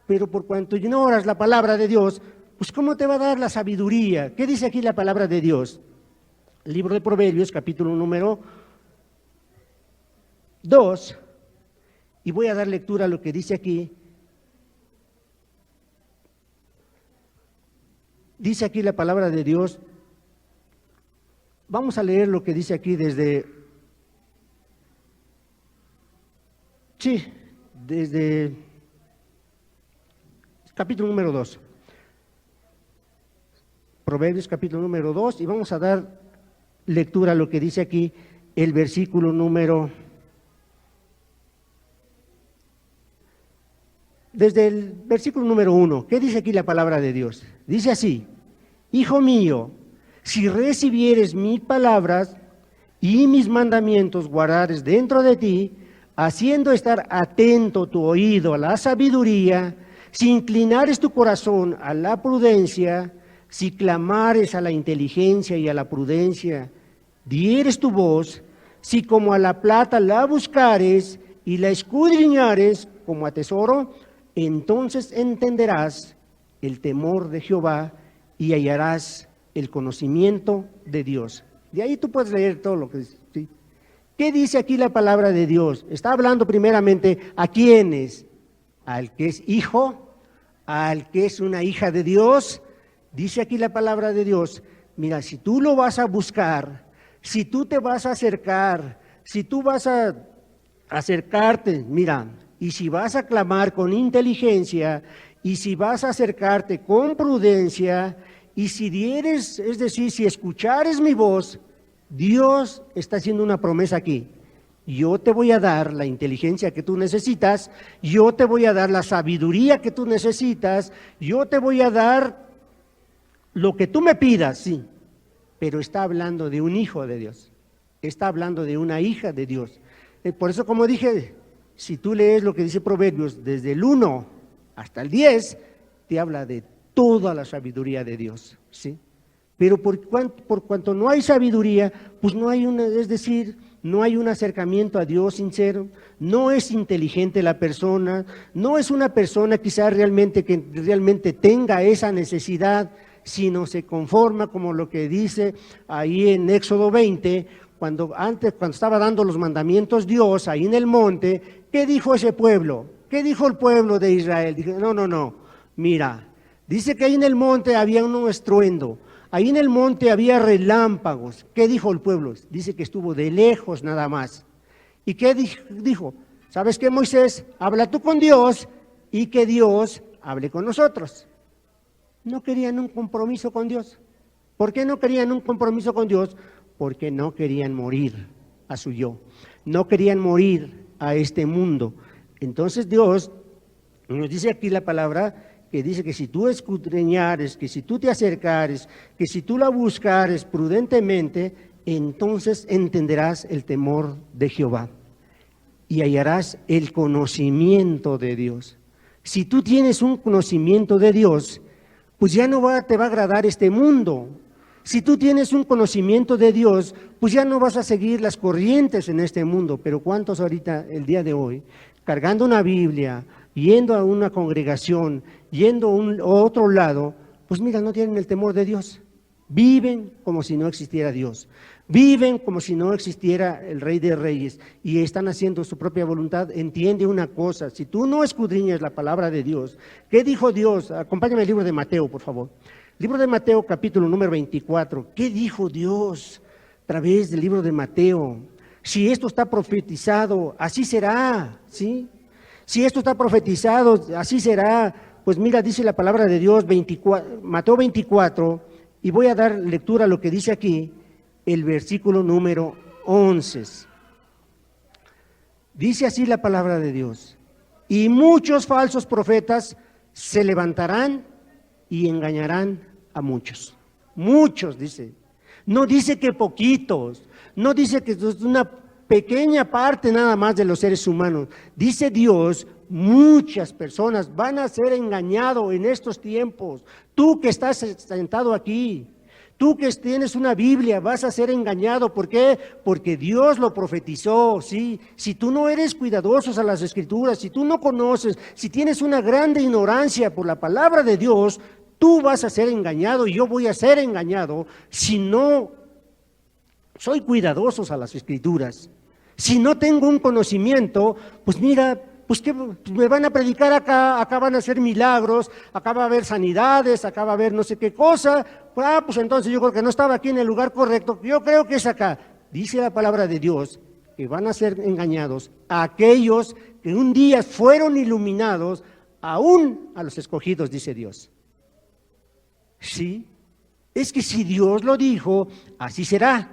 Pero por cuanto ignoras la palabra de Dios, pues ¿cómo te va a dar la sabiduría? ¿Qué dice aquí la palabra de Dios? El libro de Proverbios, capítulo número 2, y voy a dar lectura a lo que dice aquí. Dice aquí la palabra de Dios. Vamos a leer lo que dice aquí desde capítulo número 2. Proverbios capítulo número 2, y vamos a dar lectura a lo que dice aquí el versículo número, desde el versículo número 1. ¿Qué dice aquí la palabra de Dios? Dice así: Hijo mío, si recibieres mis palabras y mis mandamientos guardares dentro de ti, haciendo estar atento tu oído a la sabiduría, si inclinares tu corazón a la prudencia, si clamares a la inteligencia y a la prudencia, dieres tu voz, si como a la plata la buscares y la escudriñares como a tesoro, entonces entenderás el temor de Jehová y hallarás el conocimiento de Dios. De ahí tú puedes leer todo lo que dice, ¿sí? ¿Qué dice aquí la palabra de Dios? Está hablando primeramente a quiénes: al que es hijo, al que es una hija de Dios. Dice aquí la palabra de Dios: mira, si tú lo vas a buscar, si tú te vas a acercar, si tú vas a acercarte, mira, y si vas a clamar con inteligencia, y si vas a acercarte con prudencia, y si dieres, es decir, si escuchares mi voz, Dios está haciendo una promesa aquí. Yo te voy a dar la inteligencia que tú necesitas, yo te voy a dar la sabiduría que tú necesitas, yo te voy a dar lo que tú me pidas, sí, pero está hablando de un hijo de Dios, está hablando de una hija de Dios. Por eso, como dije, si tú lees lo que dice Proverbios, desde el 1 hasta el 10, te habla de toda la sabiduría de Dios, ¿sí? Pero por cuanto no hay sabiduría, pues no hay es decir, no hay un acercamiento a Dios sincero, no es inteligente la persona, no es una persona quizás que realmente tenga esa necesidad, sino se conforma como lo que dice ahí en Éxodo 20, cuando estaba dando los mandamientos Dios ahí en el monte. ¿Qué dijo ese pueblo? ¿Qué dijo el pueblo de Israel? Dije, no, mira, dice que ahí en el monte había un estruendo, ahí en el monte había relámpagos. ¿Qué dijo el pueblo? Dice que estuvo de lejos nada más. ¿Y qué dijo? ¿Sabes qué, Moisés? Habla tú con Dios y que Dios hable con nosotros. No querían un compromiso con Dios. ¿Por qué no querían un compromiso con Dios? Porque no querían morir a su yo, no querían morir a este mundo. Entonces Dios nos dice aquí la palabra que dice que si tú escudriñares, que si tú te acercares, que si tú la buscares prudentemente, entonces entenderás el temor de Jehová y hallarás el conocimiento de Dios. Si tú tienes un conocimiento de Dios, pues ya no te va a agradar este mundo. Si tú tienes un conocimiento de Dios, pues ya no vas a seguir las corrientes en este mundo. Pero ¿cuántos ahorita, el día de hoy, cargando una Biblia, yendo a una congregación, yendo a otro lado, pues mira, no tienen el temor de Dios? Viven como si no existiera Dios. Viven como si no existiera el Rey de Reyes y están haciendo su propia voluntad. Entiende una cosa: si tú no escudriñas la palabra de Dios, ¿qué dijo Dios? Acompáñame al libro de Mateo, por favor. Libro de Mateo, capítulo número 24. ¿Qué dijo Dios a través del libro de Mateo? Si esto está profetizado, así será, ¿sí? Si esto está profetizado, así será. Pues mira, dice la palabra de Dios, Mateo 24, y voy a dar lectura a lo que dice aquí, el versículo número 11. Dice así la palabra de Dios: y muchos falsos profetas se levantarán y engañarán a muchos. Muchos, dice. No dice que poquitos, no dice que es una pequeña parte nada más de los seres humanos. Dice Dios, muchas personas van a ser engañados en estos tiempos. Tú que estás sentado aquí, tú que tienes una Biblia, vas a ser engañado. ¿Por qué? Porque Dios lo profetizó, ¿sí? Si tú no eres cuidadoso a las Escrituras, si tú no conoces, si tienes una grande ignorancia por la palabra de Dios, Tú vas a ser engañado y yo voy a ser engañado si no soy cuidadosos a las Escrituras. Si no tengo un conocimiento, pues mira, pues que me van a predicar acá van a hacer milagros, acá va a haber sanidades, acá va a haber no sé qué cosa. Pues entonces yo creo que no estaba aquí en el lugar correcto, yo creo que es acá. Dice la palabra de Dios que van a ser engañados a aquellos que un día fueron iluminados, aún a los escogidos, dice Dios. Sí, es que si Dios lo dijo, así será.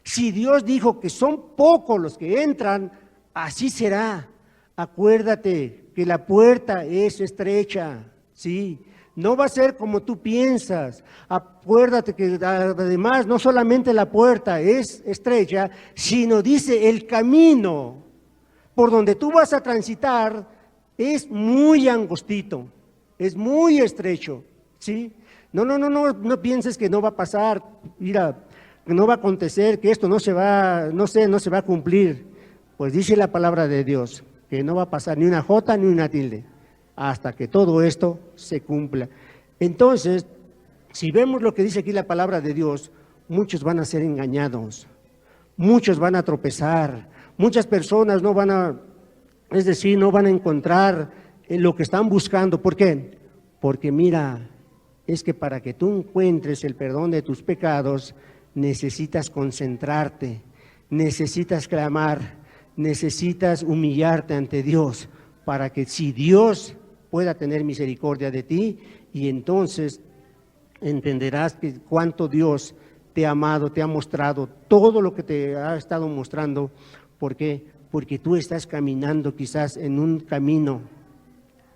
Si Dios dijo que son pocos los que entran, así será. Acuérdate que la puerta es estrecha, ¿sí? No va a ser como tú piensas. Acuérdate que además no solamente la puerta es estrecha, sino dice el camino por donde tú vas a transitar es muy angostito, es muy estrecho, ¿sí? No pienses que no va a pasar, mira, que no va a acontecer, que esto no se va a cumplir. Pues dice la palabra de Dios, que no va a pasar ni una jota ni una tilde, hasta que todo esto se cumpla. Entonces, si vemos lo que dice aquí la palabra de Dios, muchos van a ser engañados, muchos van a tropezar, muchas personas no van a encontrar lo que están buscando. ¿Por qué? Porque mira, es que para que tú encuentres el perdón de tus pecados, necesitas concentrarte, necesitas clamar, necesitas humillarte ante Dios, para que si Dios pueda tener misericordia de ti, y entonces entenderás que cuánto Dios te ha amado, te ha mostrado todo lo que te ha estado mostrando. ¿Por qué? Porque tú estás caminando quizás en un camino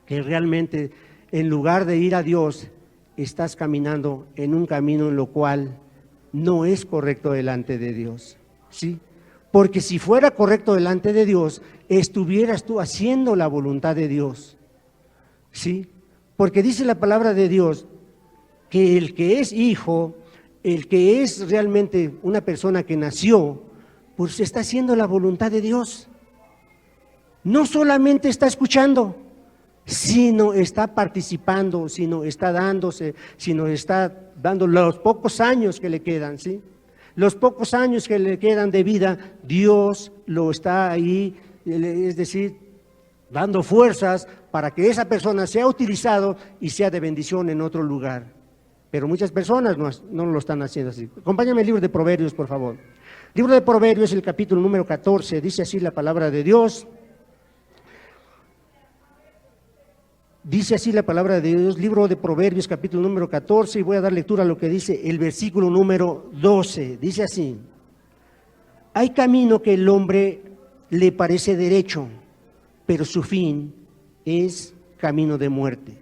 que realmente, en lugar de ir a Dios, estás caminando en un camino en lo cual no es correcto delante de Dios, ¿sí? Porque si fuera correcto delante de Dios, estuvieras tú haciendo la voluntad de Dios, ¿sí? Porque dice la palabra de Dios que el que es hijo, el que es realmente una persona que nació, pues está haciendo la voluntad de Dios. No solamente está escuchando, sino está participando, sino está dándose, sino está dando los pocos años que le quedan, ¿sí? Los pocos años que le quedan de vida, Dios lo está ahí, es decir, dando fuerzas para que esa persona sea utilizado y sea de bendición en otro lugar. Pero muchas personas no lo están haciendo así. Acompáñame al libro de Proverbios, por favor. Libro de Proverbios, el capítulo número 14, dice así la palabra de Dios. Dice así la palabra de Dios, libro de Proverbios, capítulo número 14, y voy a dar lectura a lo que dice el versículo número 12. Dice así: hay camino que el hombre le parece derecho, pero su fin es camino de muerte.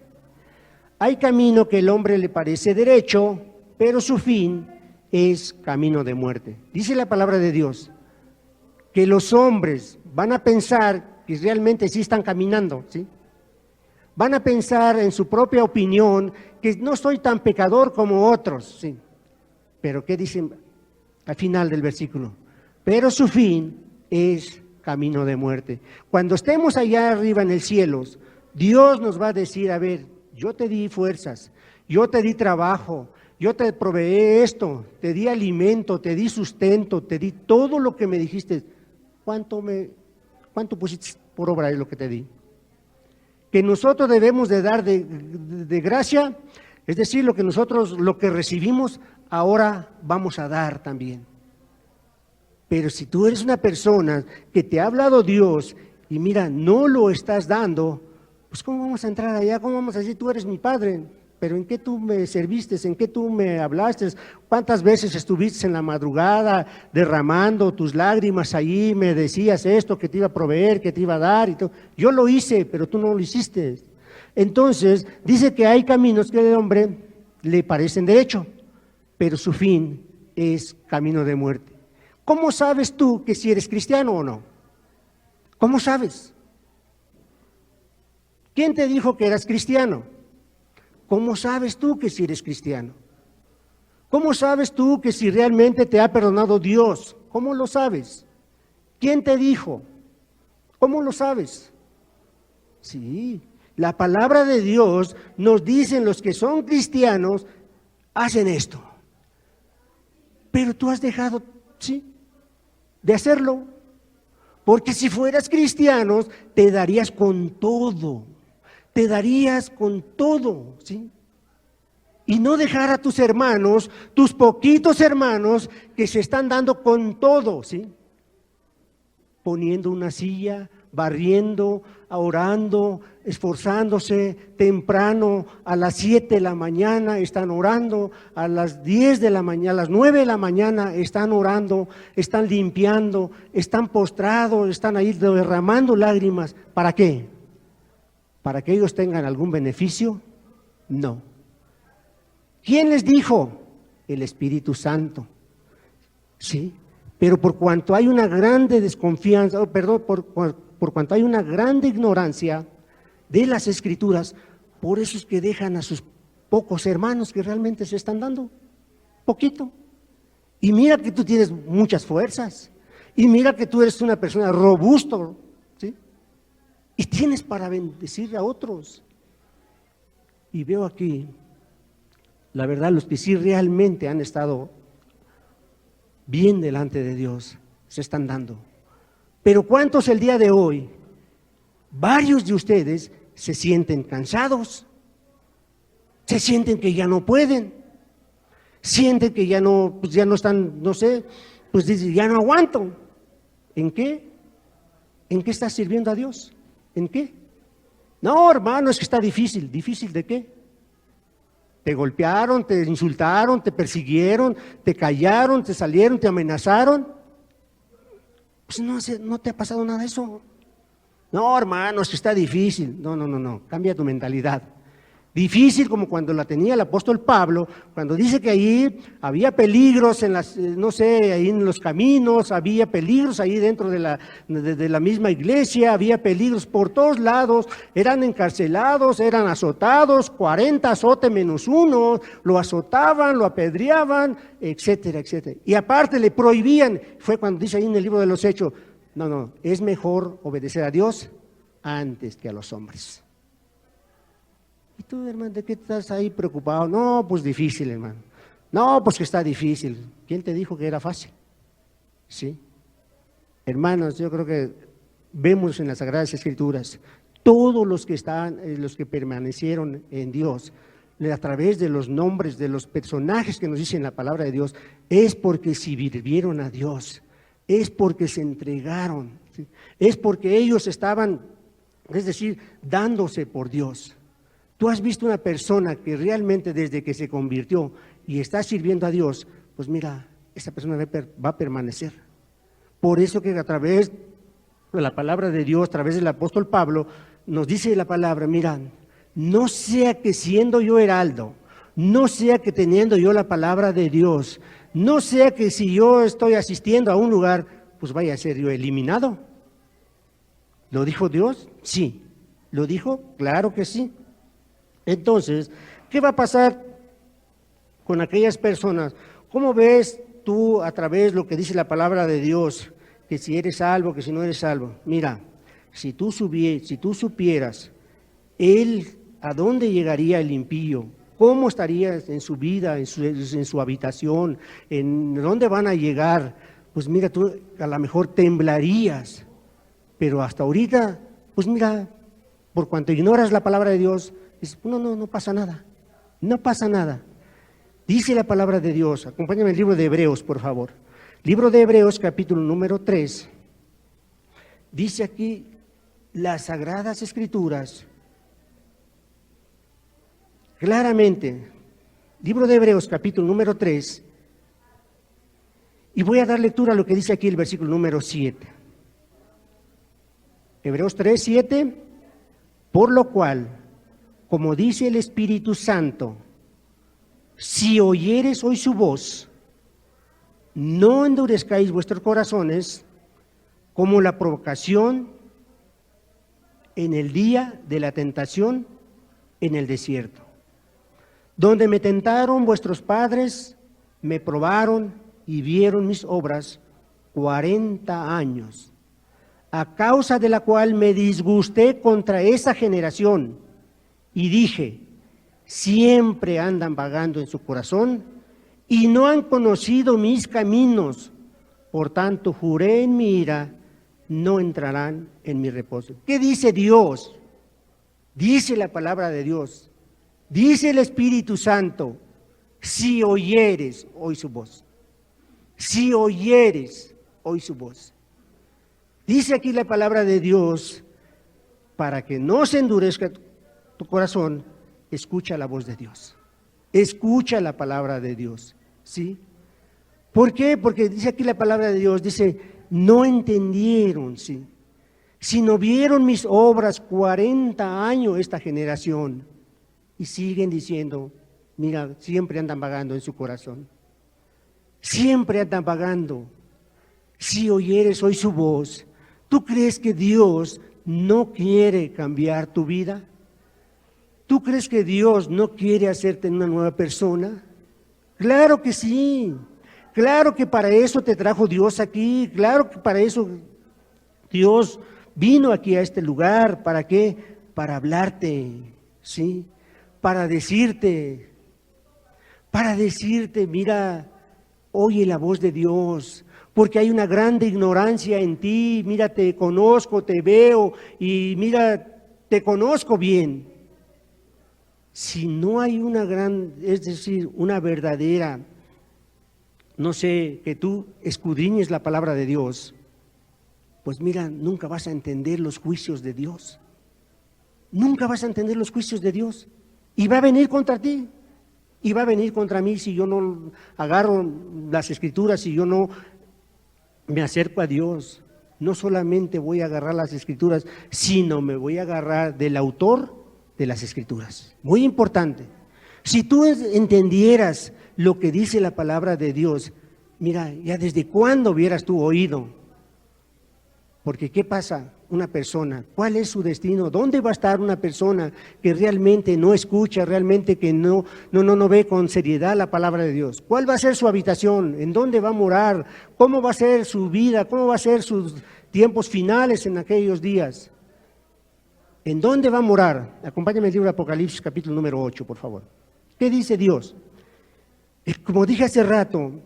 Hay camino que el hombre le parece derecho, pero su fin es camino de muerte. Dice la palabra de Dios que los hombres van a pensar que realmente sí están caminando, ¿sí? Van a pensar en su propia opinión que no soy tan pecador como otros, ¿sí? Pero ¿qué dicen al final del versículo? Pero su fin es camino de muerte. Cuando estemos allá arriba en el cielo, Dios nos va a decir, a ver, yo te di fuerzas, yo te di trabajo, yo te proveí esto, te di alimento, te di sustento, te di todo lo que me dijiste. ¿Cuánto pusiste por obra de lo que te di? Que nosotros debemos de dar de gracia, es decir, lo que recibimos, ahora vamos a dar también. Pero si tú eres una persona que te ha hablado Dios y mira, no lo estás dando, pues ¿cómo vamos a entrar allá? ¿Cómo vamos a decir, tú eres mi padre? Pero ¿en qué tú me serviste? ¿En qué tú me hablaste? ¿Cuántas veces estuviste en la madrugada derramando tus lágrimas allí? Me decías esto, que te iba a proveer, que te iba a dar y todo. Yo lo hice, pero tú no lo hiciste. Entonces, dice que hay caminos que al hombre le parecen derecho, pero su fin es camino de muerte. ¿Cómo sabes tú que si eres cristiano o no? ¿Cómo sabes? ¿Quién te dijo que eras cristiano? ¿Cómo sabes tú que si eres cristiano? ¿Cómo sabes tú que si realmente te ha perdonado Dios? ¿Cómo lo sabes? ¿Quién te dijo? ¿Cómo lo sabes? Sí, La palabra de Dios nos dice, los que son cristianos hacen esto. Pero tú has dejado, sí, de hacerlo. Porque si fueras cristiano, te darías con todo. Te darías con todo, ¿sí? Y no dejar a tus hermanos, tus poquitos hermanos, que se están dando con todo, ¿sí? Poniendo una silla, barriendo, orando, esforzándose temprano, a las 7 de la mañana están orando, a las 10 de la mañana, a las 9 de la mañana están orando, están limpiando, están postrados, están ahí derramando lágrimas. ¿Para qué? ¿Para que ellos tengan algún beneficio? No. ¿Quién les dijo? El Espíritu Santo. Sí, pero por cuanto hay una grande desconfianza, por cuanto hay una grande ignorancia de las Escrituras, por eso es que dejan a sus pocos hermanos que realmente se están dando, poquito. Y mira que tú tienes muchas fuerzas, y mira que tú eres una persona robusta, ¿sí? Y tienes para bendecir a otros. Y veo aquí, la verdad, los que sí realmente han estado bien delante de Dios, se están dando. Pero ¿cuántos el día de hoy? Varios de ustedes se sienten cansados, se sienten que ya no pueden, sienten que ya no están, no sé, pues dicen, ya no aguanto. ¿En qué? ¿En qué estás sirviendo a Dios? ¿En qué? No, hermano, es que está difícil. ¿Difícil de qué? Te golpearon, te insultaron, te persiguieron, te callaron, te salieron, te amenazaron. Pues no te ha pasado nada de eso. No, hermano, es que está difícil. No, cambia tu mentalidad. Difícil como cuando la tenía el apóstol Pablo, cuando dice que ahí había peligros en las, no sé, ahí en los caminos, había peligros ahí dentro de la misma iglesia, había peligros por todos lados, eran encarcelados, eran azotados, 40 azote menos uno, lo azotaban, lo apedreaban, etcétera, etcétera. Y aparte le prohibían, fue cuando dice ahí en el libro de los Hechos, no, es mejor obedecer a Dios antes que a los hombres. ¿Y tú, hermano, de qué estás ahí preocupado? No, pues difícil, hermano. No, pues que está difícil. ¿Quién te dijo que era fácil? Sí. Hermanos, yo creo que vemos en las Sagradas Escrituras, todos los que permanecieron en Dios, a través de los nombres de los personajes que nos dicen la palabra de Dios, es porque sirvieron a Dios, es porque se entregaron, ¿sí? Es porque ellos estaban, es decir, dándose por Dios. Tú has visto una persona que realmente desde que se convirtió y está sirviendo a Dios, pues mira, esa persona va a permanecer. Por eso que a través de la palabra de Dios, a través del apóstol Pablo, nos dice la palabra, mira, no sea que siendo yo heraldo, no sea que teniendo yo la palabra de Dios, no sea que si yo estoy asistiendo a un lugar, pues vaya a ser yo eliminado. ¿Lo dijo Dios? Sí. ¿Lo dijo? Claro que sí. Entonces, ¿qué va a pasar con aquellas personas? ¿Cómo ves tú a través de lo que dice la palabra de Dios? Que si eres salvo, que si no eres salvo. Mira, si tú supieras a dónde llegaría el impío, cómo estaría en su vida, en su habitación, en dónde van a llegar, pues mira, tú a lo mejor temblarías. Pero hasta ahorita, pues mira, por cuanto ignoras la palabra de Dios, dices, no pasa nada, no pasa nada. Dice la palabra de Dios, acompáñame al libro de Hebreos, por favor. Libro de Hebreos, capítulo número 3. Dice aquí las Sagradas Escrituras, claramente, libro de Hebreos, capítulo número 3, y voy a dar lectura a lo que dice aquí el versículo número 7. Hebreos 3, 7, por lo cual, como dice el Espíritu Santo, si oyeres hoy su voz, no endurezcáis vuestros corazones como la provocación en el día de la tentación en el desierto, donde me tentaron vuestros padres, me probaron y vieron mis obras 40 años, a causa de la cual me disgusté contra esa generación. y dije, siempre andan vagando en su corazón y no han conocido mis caminos. Por tanto, juré en mi ira, no entrarán en mi reposo. ¿Qué dice Dios? Dice la palabra de Dios, dice el Espíritu Santo, si oyeres, oí su voz. Si oyeres, oí su voz. Dice aquí la palabra de Dios, para que no se endurezca tu corazón, escucha la voz de Dios. Escucha la palabra de Dios, ¿sí? ¿Por qué? Porque dice aquí la palabra de Dios, dice, no entendieron, ¿sí? Si no vieron mis obras 40 años esta generación, y siguen diciendo, mira, siempre andan vagando en su corazón. Siempre andan vagando. Si oyeres hoy su voz, ¿tú crees que Dios no quiere cambiar tu vida? ¿Tú crees que Dios no quiere hacerte una nueva persona? Claro que sí. Claro que para eso te trajo Dios aquí. Claro que para eso Dios vino aquí a este lugar. ¿Para qué? Para hablarte, ¿sí? Para decirte, mira, oye la voz de Dios, porque hay una grande ignorancia en ti. Mira, te conozco, te veo y mira, te conozco bien. Si no hay una una verdadera, no sé, que tú escudriñes la palabra de Dios, pues mira, nunca vas a entender los juicios de Dios. Nunca vas a entender los juicios de Dios. Y va a venir contra ti. Y va a venir contra mí si yo no agarro las Escrituras, si yo no me acerco a Dios. No solamente voy a agarrar las Escrituras, sino me voy a agarrar del autor de las Escrituras. Muy importante. Si tú entendieras lo que dice la palabra de Dios, mira, ya desde cuándo hubieras tú oído. Porque ¿qué pasa? Una persona, ¿cuál es su destino? ¿Dónde va a estar una persona que realmente no escucha, realmente que no ve con seriedad la palabra de Dios? ¿Cuál va a ser su habitación? ¿En dónde va a morar? ¿Cómo va a ser su vida? ¿Cómo va a ser sus tiempos finales en aquellos días? ¿En dónde va a morar? Acompáñame al libro de Apocalipsis, capítulo número 8, por favor. ¿Qué dice Dios? Como dije hace rato,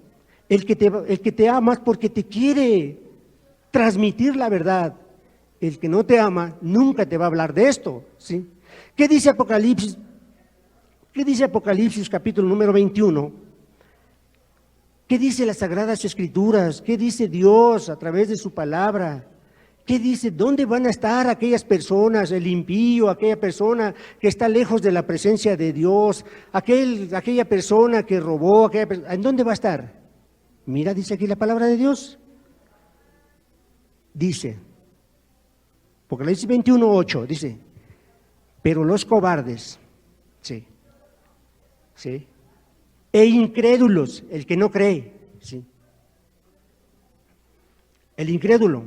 el que te ama es porque te quiere transmitir la verdad. El que no te ama nunca te va a hablar de esto, ¿sí? ¿Qué dice Apocalipsis? ¿Qué dice Apocalipsis capítulo número 21? ¿Qué dice las Sagradas Escrituras? ¿Qué dice Dios a través de su palabra? ¿Qué dice? ¿Dónde van a estar aquellas personas, el impío, aquella persona que está lejos de la presencia de Dios, aquella persona que robó, ¿en dónde va a estar? Mira, dice aquí la palabra de Dios. Dice, Apocalipsis 21:8, dice, pero los cobardes, sí, e incrédulos, el que no cree, sí, el incrédulo,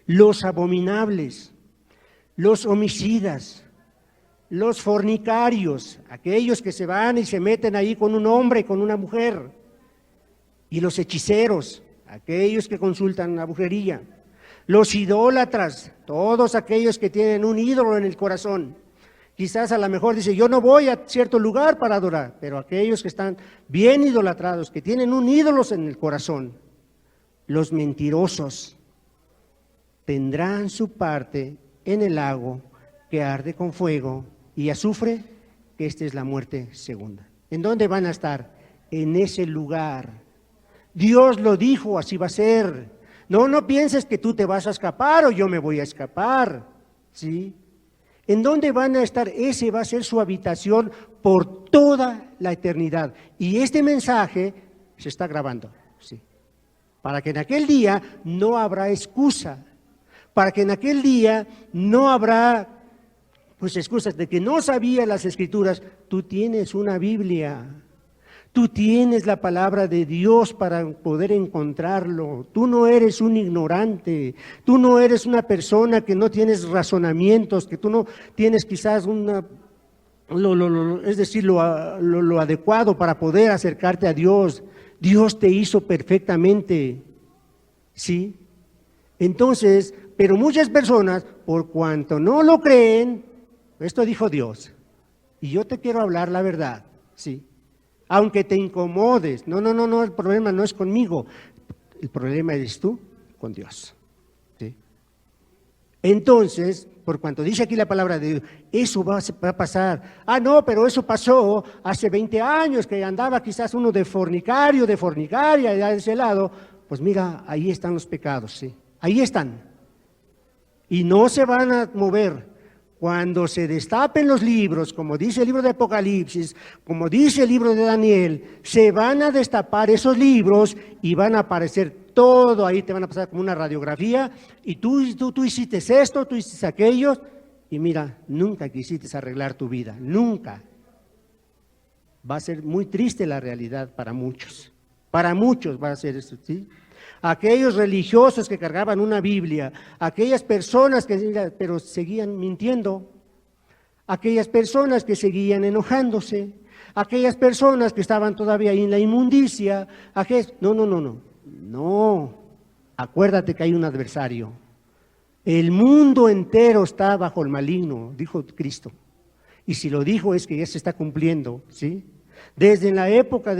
los abominables, los homicidas, los fornicarios, aquellos que se van y se meten ahí con un hombre, con una mujer, y los hechiceros, aquellos que consultan la brujería, los idólatras, todos aquellos que tienen un ídolo en el corazón. Quizás a lo mejor dice, yo no voy a cierto lugar para adorar, pero aquellos que están bien idolatrados, que tienen un ídolo en el corazón, los mentirosos, tendrán su parte en el lago que arde con fuego y azufre, que esta es la muerte segunda. ¿En dónde van a estar? En ese lugar. Dios lo dijo, así va a ser. No pienses que tú te vas a escapar o yo me voy a escapar, ¿sí? ¿En dónde van a estar? Ese va a ser su habitación por toda la eternidad. Y este mensaje se está grabando, ¿sí? Para que en aquel día no habrá excusa, para que en aquel día no habrá excusas de que no sabía las Escrituras. Tú tienes una Biblia. Tú tienes la palabra de Dios para poder encontrarlo. Tú no eres un ignorante. Tú no eres una persona que no tienes razonamientos, que tú no tienes quizás lo adecuado para poder acercarte a Dios. Dios te hizo perfectamente, ¿sí? Entonces, pero muchas personas, por cuanto no lo creen, esto dijo Dios, y yo te quiero hablar la verdad, ¿sí? Aunque te incomodes. No, el problema no es conmigo, el problema eres tú con Dios, ¿sí? Entonces, por cuanto dice aquí la palabra de Dios, eso va a pasar. Ah, no, pero eso pasó hace 20 años, que andaba quizás uno de fornicario, de fornicaria, allá de ese lado. Pues mira, ahí están los pecados, ¿sí? Ahí están. Y no se van a mover. Cuando se destapen los libros, como dice el libro de Apocalipsis, como dice el libro de Daniel, se van a destapar esos libros y van a aparecer todo ahí, te van a pasar como una radiografía, y tú hiciste esto, tú hiciste aquello, y mira, nunca quisiste arreglar tu vida, nunca. Va a ser muy triste la realidad para muchos va a ser esto, ¿sí? Aquellos religiosos que cargaban una Biblia, aquellas personas que, pero seguían mintiendo, aquellas personas que seguían enojándose, aquellas personas que estaban todavía ahí en la inmundicia, no, acuérdate que hay un adversario. El mundo entero está bajo el maligno, dijo Cristo. Y si lo dijo es que ya se está cumpliendo, ¿sí? Desde la época,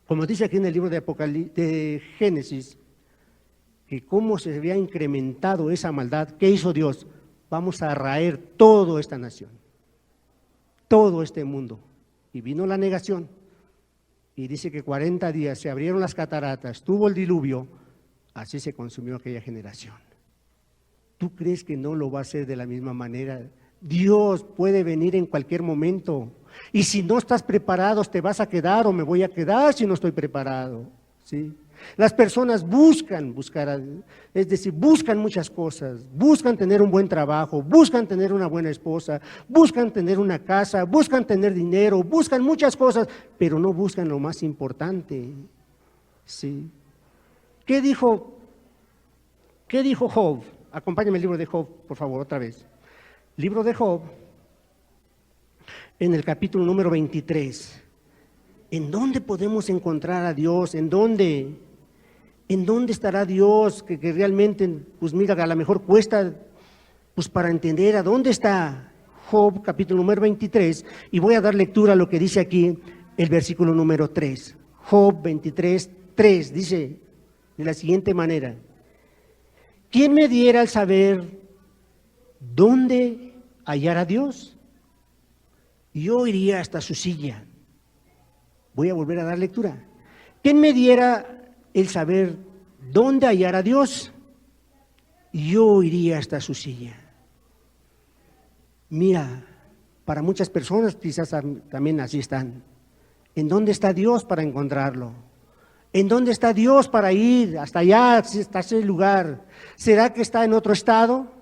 como dice aquí en el libro de Génesis, que cómo se había incrementado esa maldad. ¿Qué hizo Dios? Vamos a raer toda esta nación, todo este mundo. Y vino la negación. Y dice que 40 días se abrieron las cataratas, tuvo el diluvio, así se consumió aquella generación. ¿Tú crees que no lo va a hacer de la misma manera? Dios puede venir en cualquier momento. Y si no estás preparado, te vas a quedar o me voy a quedar si no estoy preparado, ¿sí? Las personas buscan muchas cosas, buscan tener un buen trabajo, buscan tener una buena esposa, buscan tener una casa, buscan tener dinero, buscan muchas cosas, pero no buscan lo más importante, ¿sí? ¿Qué dijo Job? Acompáñame el libro de Job, por favor, otra vez. Libro de Job, en el capítulo número 23. ¿En dónde podemos encontrar a Dios? ¿En dónde estará Dios? Que realmente, pues mira, a lo mejor cuesta, pues para entender a dónde está Job, capítulo número 23, y voy a dar lectura a lo que dice aquí el versículo número 3. Job 23, 3, dice de la siguiente manera: ¿quién me diera el saber dónde hallar a Dios? Yo iría hasta su silla. Voy a volver a dar lectura. ¿Quién me diera el saber dónde hallar a Dios? Yo iría hasta su silla. Mira, para muchas personas quizás también así están. ¿En dónde está Dios para encontrarlo? ¿En dónde está Dios para ir hasta allá, hasta ese lugar? ¿Será que está en otro estado?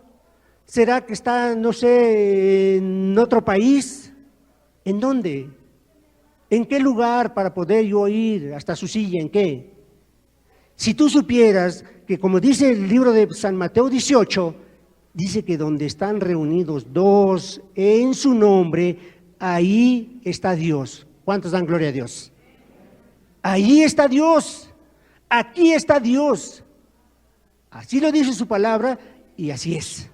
¿Será que está, no sé, en otro país? ¿En dónde? ¿En qué lugar para poder yo ir hasta su silla? ¿En qué? Si tú supieras que, como dice el libro de San Mateo 18, dice que donde están reunidos dos en su nombre, ahí está Dios. ¿Cuántos dan gloria a Dios? Ahí está Dios, aquí está Dios. Así lo dice su palabra y así es.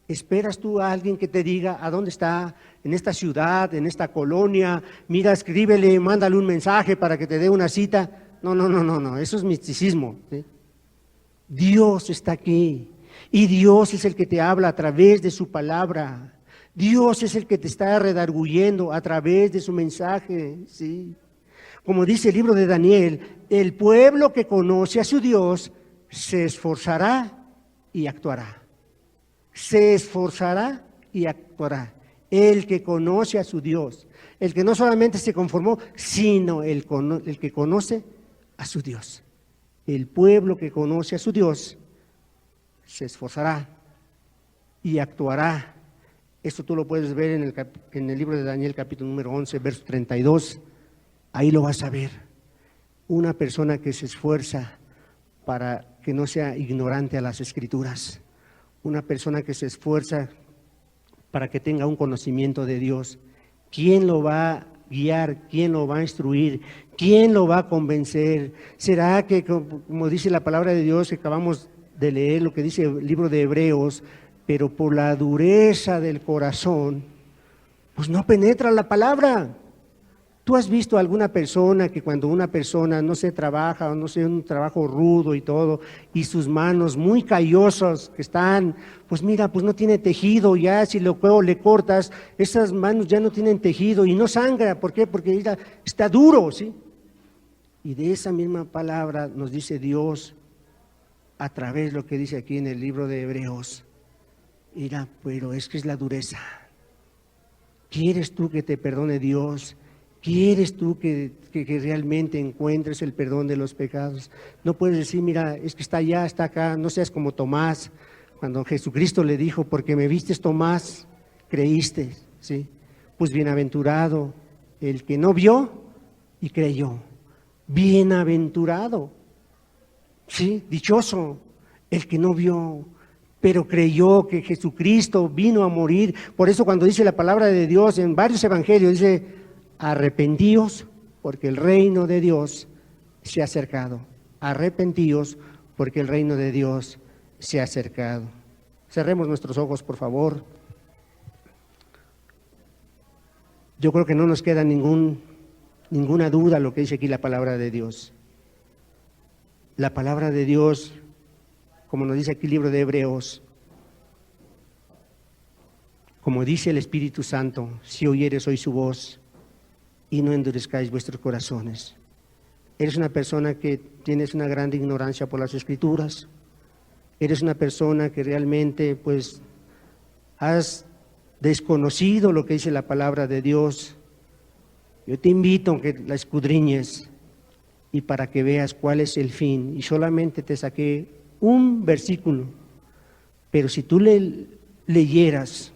¿Esperas tú a alguien que te diga a dónde está, en esta ciudad, en esta colonia? Mira, escríbele, mándale un mensaje para que te dé una cita. No, eso es misticismo, ¿sí? Dios está aquí y Dios es el que te habla a través de su palabra. Dios es el que te está redarguyendo a través de su mensaje, ¿sí? Como dice el libro de Daniel, el pueblo que conoce a su Dios se esforzará y actuará. Se esforzará y actuará. El que conoce a su Dios, el que no solamente se conformó, sino el que conoce a su Dios. El pueblo que conoce a su Dios se esforzará y actuará. Esto tú lo puedes ver en el libro de Daniel, capítulo número 11, verso 32. Ahí lo vas a ver. Una persona que se esfuerza para que no sea ignorante a las Escrituras. Una persona que se esfuerza para que tenga un conocimiento de Dios. ¿Quién lo va a guiar? ¿Quién lo va a instruir? ¿Quién lo va a convencer? ¿Será que, como dice la palabra de Dios, que acabamos de leer lo que dice el libro de Hebreos, pero por la dureza del corazón, pues no penetra la palabra. ¿Tú has visto a alguna persona que cuando una persona, no sé, trabaja, o no sé, un trabajo rudo y todo, y sus manos muy callosas que están, pues mira, pues no tiene tejido, ya si luego le cortas, esas manos ya no tienen tejido y no sangra? ¿Por qué? Porque mira, está duro, ¿sí? Y de esa misma palabra nos dice Dios, a través de lo que dice aquí en el libro de Hebreos, mira, pero es que es la dureza. ¿Quieres tú que te perdone Dios? ¿Quieres tú que realmente encuentres el perdón de los pecados? No puedes decir, mira, es que está allá, está acá, no seas como Tomás, cuando Jesucristo le dijo, porque me vistes, Tomás, creíste, ¿sí? Pues bienaventurado el que no vio y creyó. Bienaventurado, ¿sí? Dichoso el que no vio, pero creyó que Jesucristo vino a morir. Por eso cuando dice la palabra de Dios en varios evangelios, dice, arrepentíos porque el reino de Dios se ha acercado. Arrepentíos porque el reino de Dios se ha acercado. Cerremos nuestros ojos, por favor. Yo creo que no nos queda ninguna duda lo que dice aquí la palabra de Dios. La palabra de Dios, como nos dice aquí el libro de Hebreos, como dice el Espíritu Santo, si oyeres hoy su voz, y no endurezcáis vuestros corazones. Eres una persona que tienes una gran ignorancia por las Escrituras. Eres una persona que realmente pues has desconocido lo que dice la palabra de Dios. Yo te invito a que la escudriñes y para que veas cuál es el fin. Y solamente te saqué un versículo, pero si tú leyeras,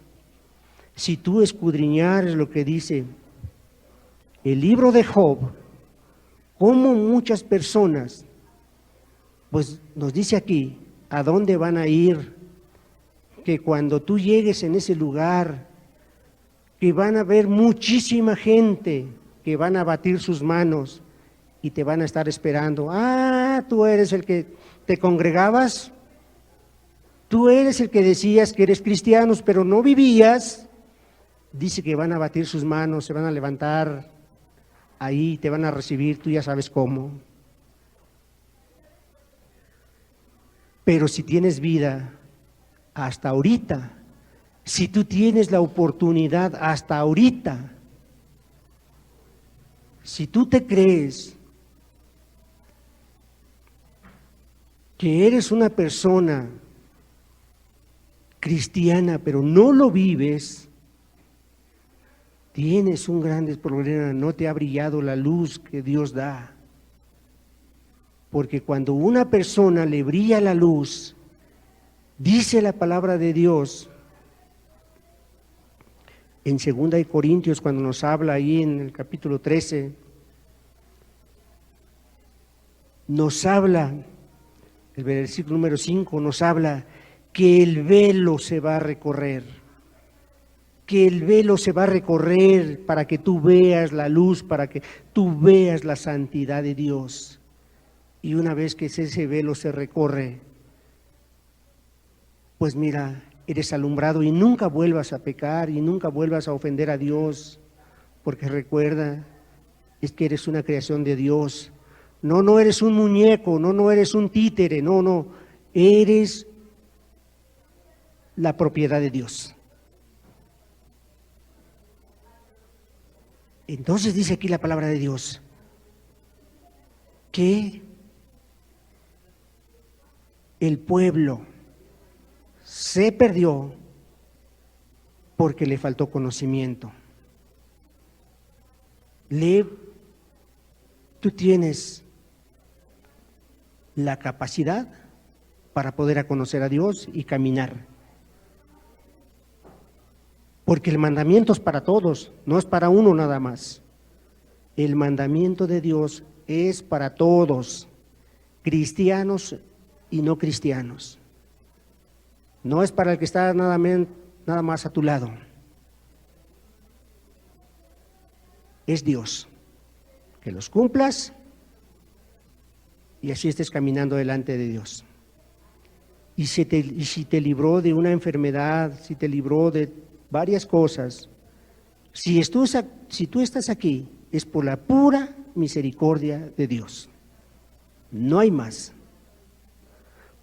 si tú escudriñaras lo que dice el libro de Job, como muchas personas, pues nos dice aquí, ¿a dónde van a ir? Que cuando tú llegues en ese lugar, que van a ver muchísima gente, que van a batir sus manos y te van a estar esperando. Ah, tú eres el que te congregabas, tú eres el que decías que eres cristiano, pero no vivías. Dice que van a batir sus manos, se van a levantar ahí, te van a recibir, tú ya sabes cómo. Pero si tienes vida hasta ahorita, si tú tienes la oportunidad hasta ahorita, si tú te crees que eres una persona cristiana, pero no lo vives, tienes un gran problema, no te ha brillado la luz que Dios da. Porque cuando una persona le brilla la luz, dice la palabra de Dios, en 2 Corintios, cuando nos habla ahí en el capítulo 13, nos habla, el versículo número 5 nos habla que el velo se va a recorrer, que el velo se va a recorrer para que tú veas la luz, para que tú veas la santidad de Dios. Y una vez que ese velo se recorre, pues mira, eres alumbrado y nunca vuelvas a pecar y nunca vuelvas a ofender a Dios, porque recuerda, es que eres una creación de Dios. No eres un muñeco, no eres un títere, no, eres la propiedad de Dios. Entonces dice aquí la palabra de Dios que el pueblo se perdió porque le faltó conocimiento. Tú tienes la capacidad para poder conocer a Dios y caminar. Porque el mandamiento es para todos, no es para uno nada más. El mandamiento de Dios es para todos, cristianos y no cristianos. No es para el que está nada más a tu lado. Es Dios. Que los cumplas y así estés caminando delante de Dios. Y si te libró de una enfermedad, si te libró de varias cosas, Si tú estás aquí, es por la pura misericordia de Dios. No hay más.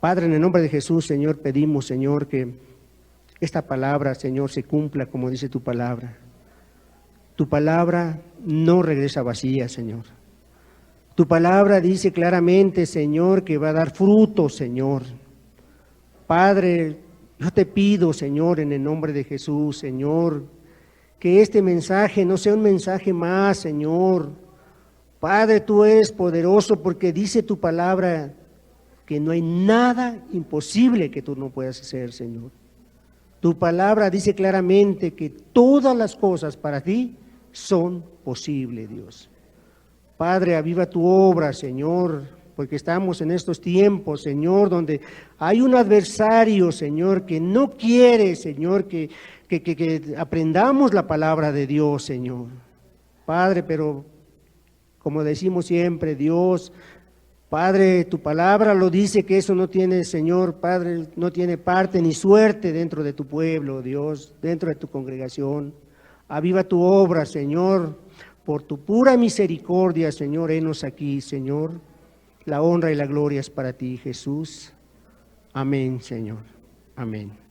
Padre, en el nombre de Jesús, Señor, pedimos, Señor, que esta palabra, Señor, se cumpla como dice tu palabra. Tu palabra no regresa vacía, Señor. Tu palabra dice claramente, Señor, que va a dar fruto, Señor. Padre, yo te pido, Señor, en el nombre de Jesús, Señor, que este mensaje no sea un mensaje más, Señor. Padre, tú eres poderoso porque dice tu palabra que no hay nada imposible que tú no puedas hacer, Señor. Tu palabra dice claramente que todas las cosas para ti son posibles, Dios. Padre, aviva tu obra, Señor, porque estamos en estos tiempos, Señor, donde hay un adversario, Señor, que no quiere, Señor, que aprendamos la palabra de Dios, Señor. Padre, pero como decimos siempre, Dios, Padre, tu palabra lo dice que eso no tiene, Señor, Padre, no tiene parte ni suerte dentro de tu pueblo, Dios, dentro de tu congregación. Aviva tu obra, Señor, por tu pura misericordia, Señor, henos aquí, Señor. La honra y la gloria es para ti, Jesús. Amén, Señor. Amén.